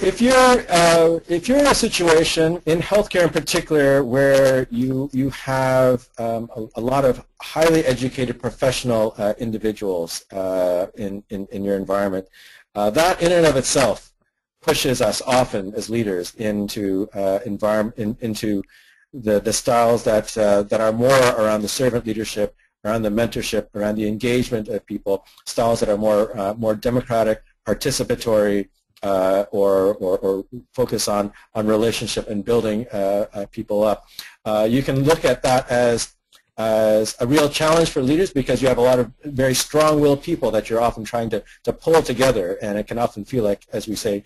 If you're in a situation, in healthcare in particular, where you have a lot of highly educated professional individuals in your environment, that in and of itself pushes us often as leaders into into the styles that are more around the servant leadership, around the mentorship, around the engagement of people, styles that are more democratic, participatory, or focus on relationship and building people up. You can look at that as a real challenge for leaders, because you have a lot of very strong-willed people that you're often trying to pull together, and it can often feel like, as we say,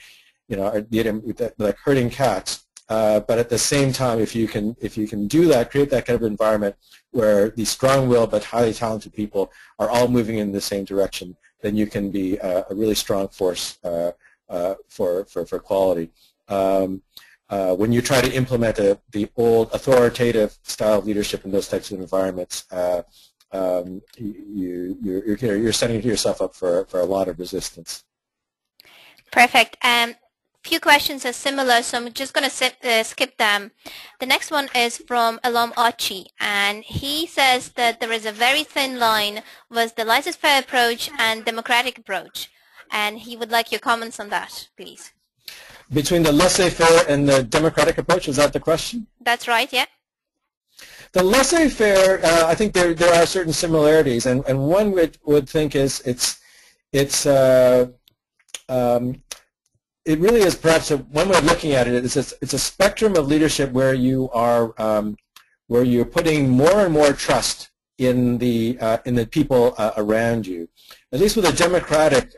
like herding cats. But at the same time, if you can do that, create that kind of environment where these strong-willed but highly talented people are all moving in the same direction, then you can be a really strong force for quality. When you try to implement the old authoritative style of leadership in those types of environments, you're setting yourself up for a lot of resistance. Perfect. Few questions are similar, so I'm just going to skip them. The next one is from Alam Achi, and he says that there is a very thin line with the laissez-faire approach and democratic approach, and he would like your comments on that, please. Between the laissez-faire and the democratic approach, is that the question? That's right, yeah. The laissez-faire, I think there are certain similarities, and one would think is it really is perhaps one way of looking at it is it's a spectrum of leadership where you are where you're putting more and more trust in the people around you. At least with the democratic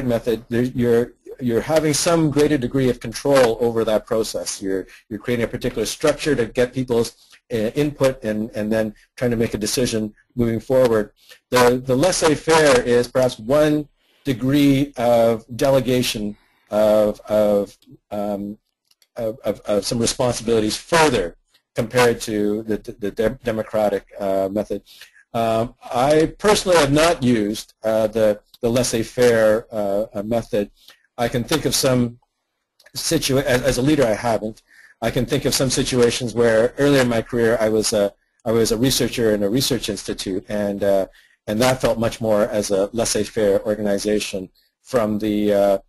method, you're having some greater degree of control over that process. You're creating a particular structure to get people's input and then trying to make a decision moving forward. The laissez-faire is perhaps one degree of delegation of some responsibilities further compared to the democratic method. I personally have not used the laissez-faire method. I can think of some as a leader I haven't. I can think of some situations where earlier in my career I was a researcher in a research institute, and that felt much more as a laissez-faire organization from the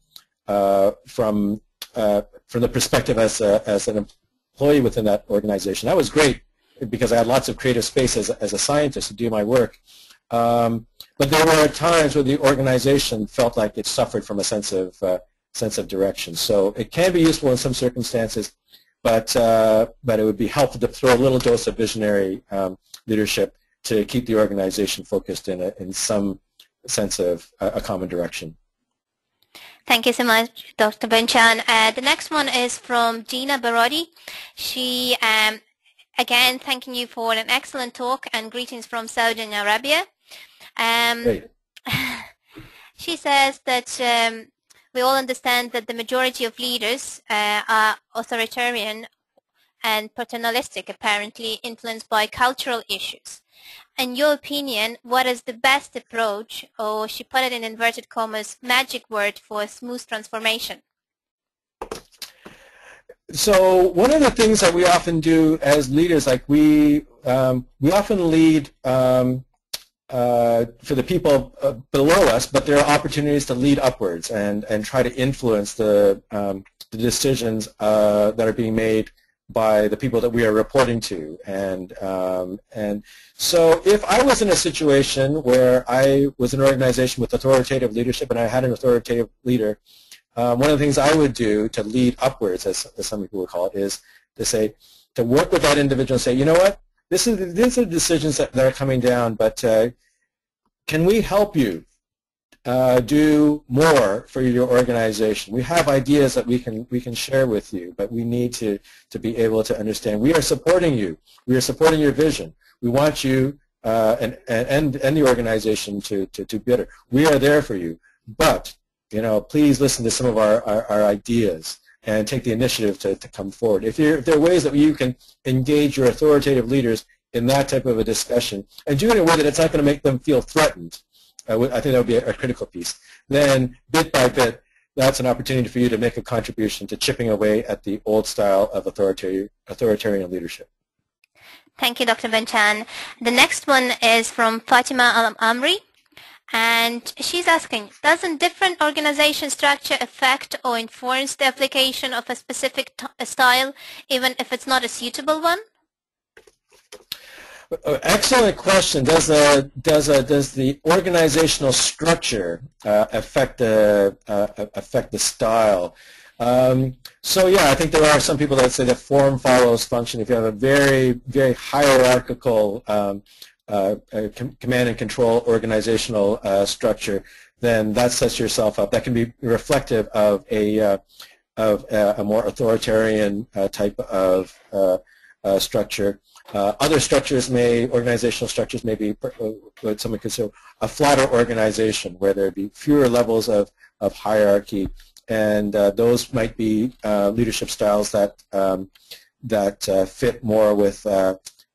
perspective as an employee within that organization. That was great because I had lots of creative space as a scientist to do my work. But there were times where the organization felt like it suffered from a sense of direction. So it can be useful in some circumstances, but it would be helpful to throw a little dose of visionary leadership to keep the organization focused in some sense of a common direction. Thank you so much, Dr. Ben-Chan. The next one is from Gina Barodi. She again, thanking you for an excellent talk and greetings from Saudi Arabia. Great. She says that we all understand that the majority of leaders are authoritarian and paternalistic, apparently influenced by cultural issues. In your opinion, what is the best approach, or she put it in inverted commas, magic word for a smooth transformation? So one of the things that we often do as leaders, like we often lead for the people below us, but there are opportunities to lead upwards and try to influence the decisions that are being made by the people that we are reporting to. And so if I was in a situation where I was in an organization with authoritative leadership and I had an authoritative leader, one of the things I would do to lead upwards, as some people would call it, is to work with that individual and say, you know what, these are decisions that are coming down, but can we help you do more for your organization? We have ideas that we can share with you, but we need to be able to understand we are supporting you. We are supporting your vision. We want you and the organization to do better. We are there for you, but please listen to some of our ideas and take the initiative to come forward. If there are ways that you can engage your authoritative leaders in that type of a discussion and do it in a way that it's not going to make them feel threatened, I think that would be a critical piece. Then, bit by bit, that's an opportunity for you to make a contribution to chipping away at the old style of authoritarian leadership. Thank you, Dr. Benchan. The next one is from Fatima Al-Amri. And she's asking, doesn't different organization structure affect or influence the application of a specific style, even if it's not a suitable one? Excellent question. Does the organizational structure affect the style? So yeah, I think there are some people that say that form follows function. If you have a very, very hierarchical command and control organizational structure, then that sets yourself up. That can be reflective of a more authoritarian type of structure. Other structures organizational structures may be what someone could consider a flatter organization, where there be fewer levels of hierarchy, and those might be leadership styles that fit more with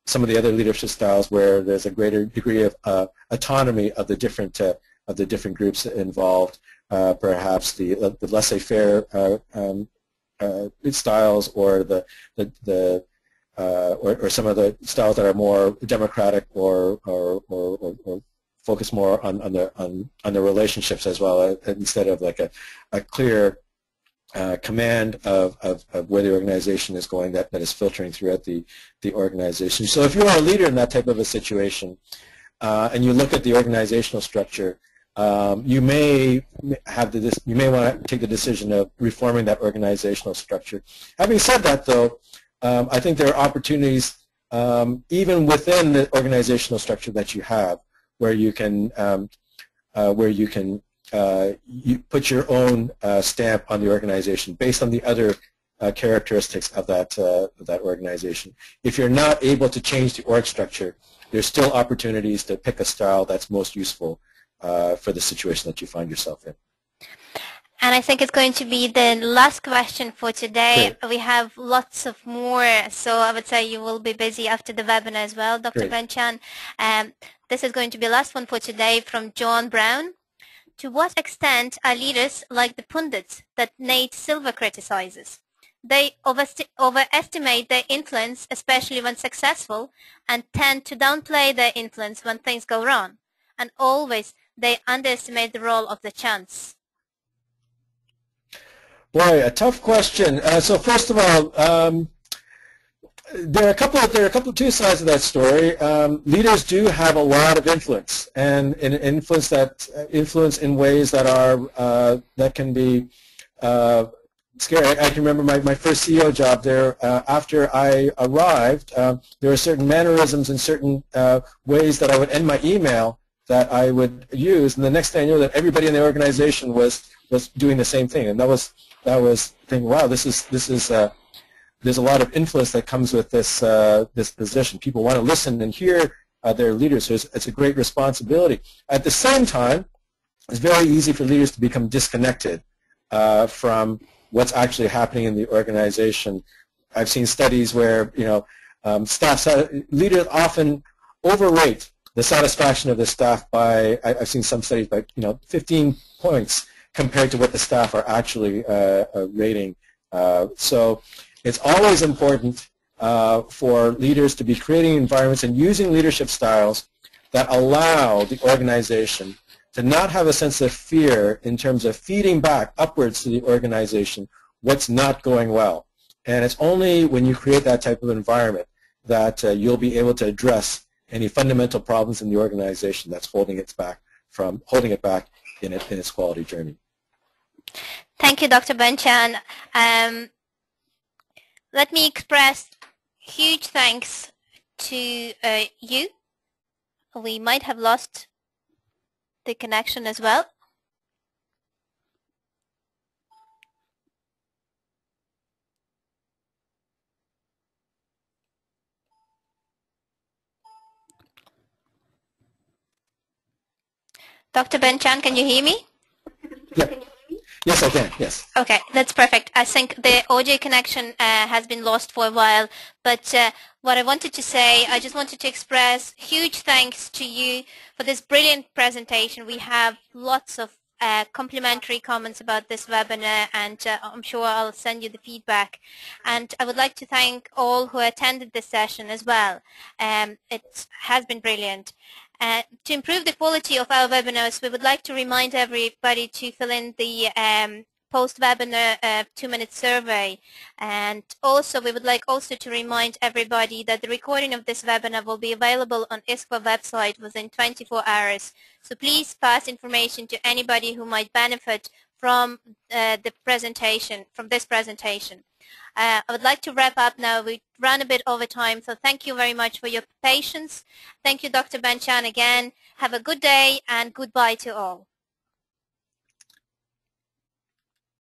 some of the other leadership styles, where there's a greater degree of autonomy of the different groups involved. Perhaps the laissez-faire styles, or or some of the styles that are more democratic or focus more on the relationships as well, instead of like a clear command of where the organization is going that is filtering throughout the organization. So if you are a leader in that type of a situation, and you look at the organizational structure, you may want to take the decision of reforming that organizational structure. Having said that, though, I think there are opportunities even within the organizational structure that you have, where you can you put your own stamp on the organization based on the other characteristics of that organization. If you're not able to change the org structure, there's still opportunities to pick a style that's most useful for the situation that you find yourself in. And I think it's going to be the last question for today. Great. We have lots of more, so I would say you will be busy after the webinar as well, Dr. Benchan. This is going to be the last one for today from John Brown. To what extent are leaders like the pundits that Nate Silver criticizes? They overestimate their influence, especially when successful, and tend to downplay their influence when things go wrong. And always they underestimate the role of the chance. Boy, a tough question. So first of all, there are a couple two sides of that story. Leaders do have a lot of influence, and influence in ways that are that can be scary. I can remember my first CEO job there. After I arrived, there were certain mannerisms and certain ways that I would end my email that I would use, and the next thing I knew, that everybody in the organization was doing the same thing, and that was thinking, wow, this is there's a lot of influence that comes with this this position. People want to listen and hear their leaders, so it's a great responsibility. At the same time, it's very easy for leaders to become disconnected from what's actually happening in the organization. I've seen studies where, you know, leaders often overrate the satisfaction of the staff by, I've seen some studies by, you know, 15 points compared to what the staff are actually rating. So it's always important for leaders to be creating environments and using leadership styles that allow the organization to not have a sense of fear in terms of feeding back upwards to the organization what's not going well. And it's only when you create that type of environment that you'll be able to address any fundamental problems in the organization that's holding it back in its quality journey. Thank you, Dr. Ben-Chan. Let me express huge thanks to you. We might have lost the connection as well. Dr. Ben-Chan, can you hear me? Yeah. Yes, I can. Yes. Okay, that's perfect. I think the audio connection has been lost for a while, but what I wanted to say, I just wanted to express huge thanks to you for this brilliant presentation. We have lots of complimentary comments about this webinar, and I'm sure I'll send you the feedback. And I would like to thank all who attended this session as well. It has been brilliant. To improve the quality of our webinars, we would like to remind everybody to fill in the post-webinar 2-minute survey. And also, we would like also to remind everybody that the recording of this webinar will be available on ISQua website within 24 hours. So please pass information to anybody who might benefit from the presentation, from this presentation. I would like to wrap up now. We ran a bit over time, so thank you very much for your patience. Thank you, Dr. Ben-Chan, again. Have a good day and goodbye to all.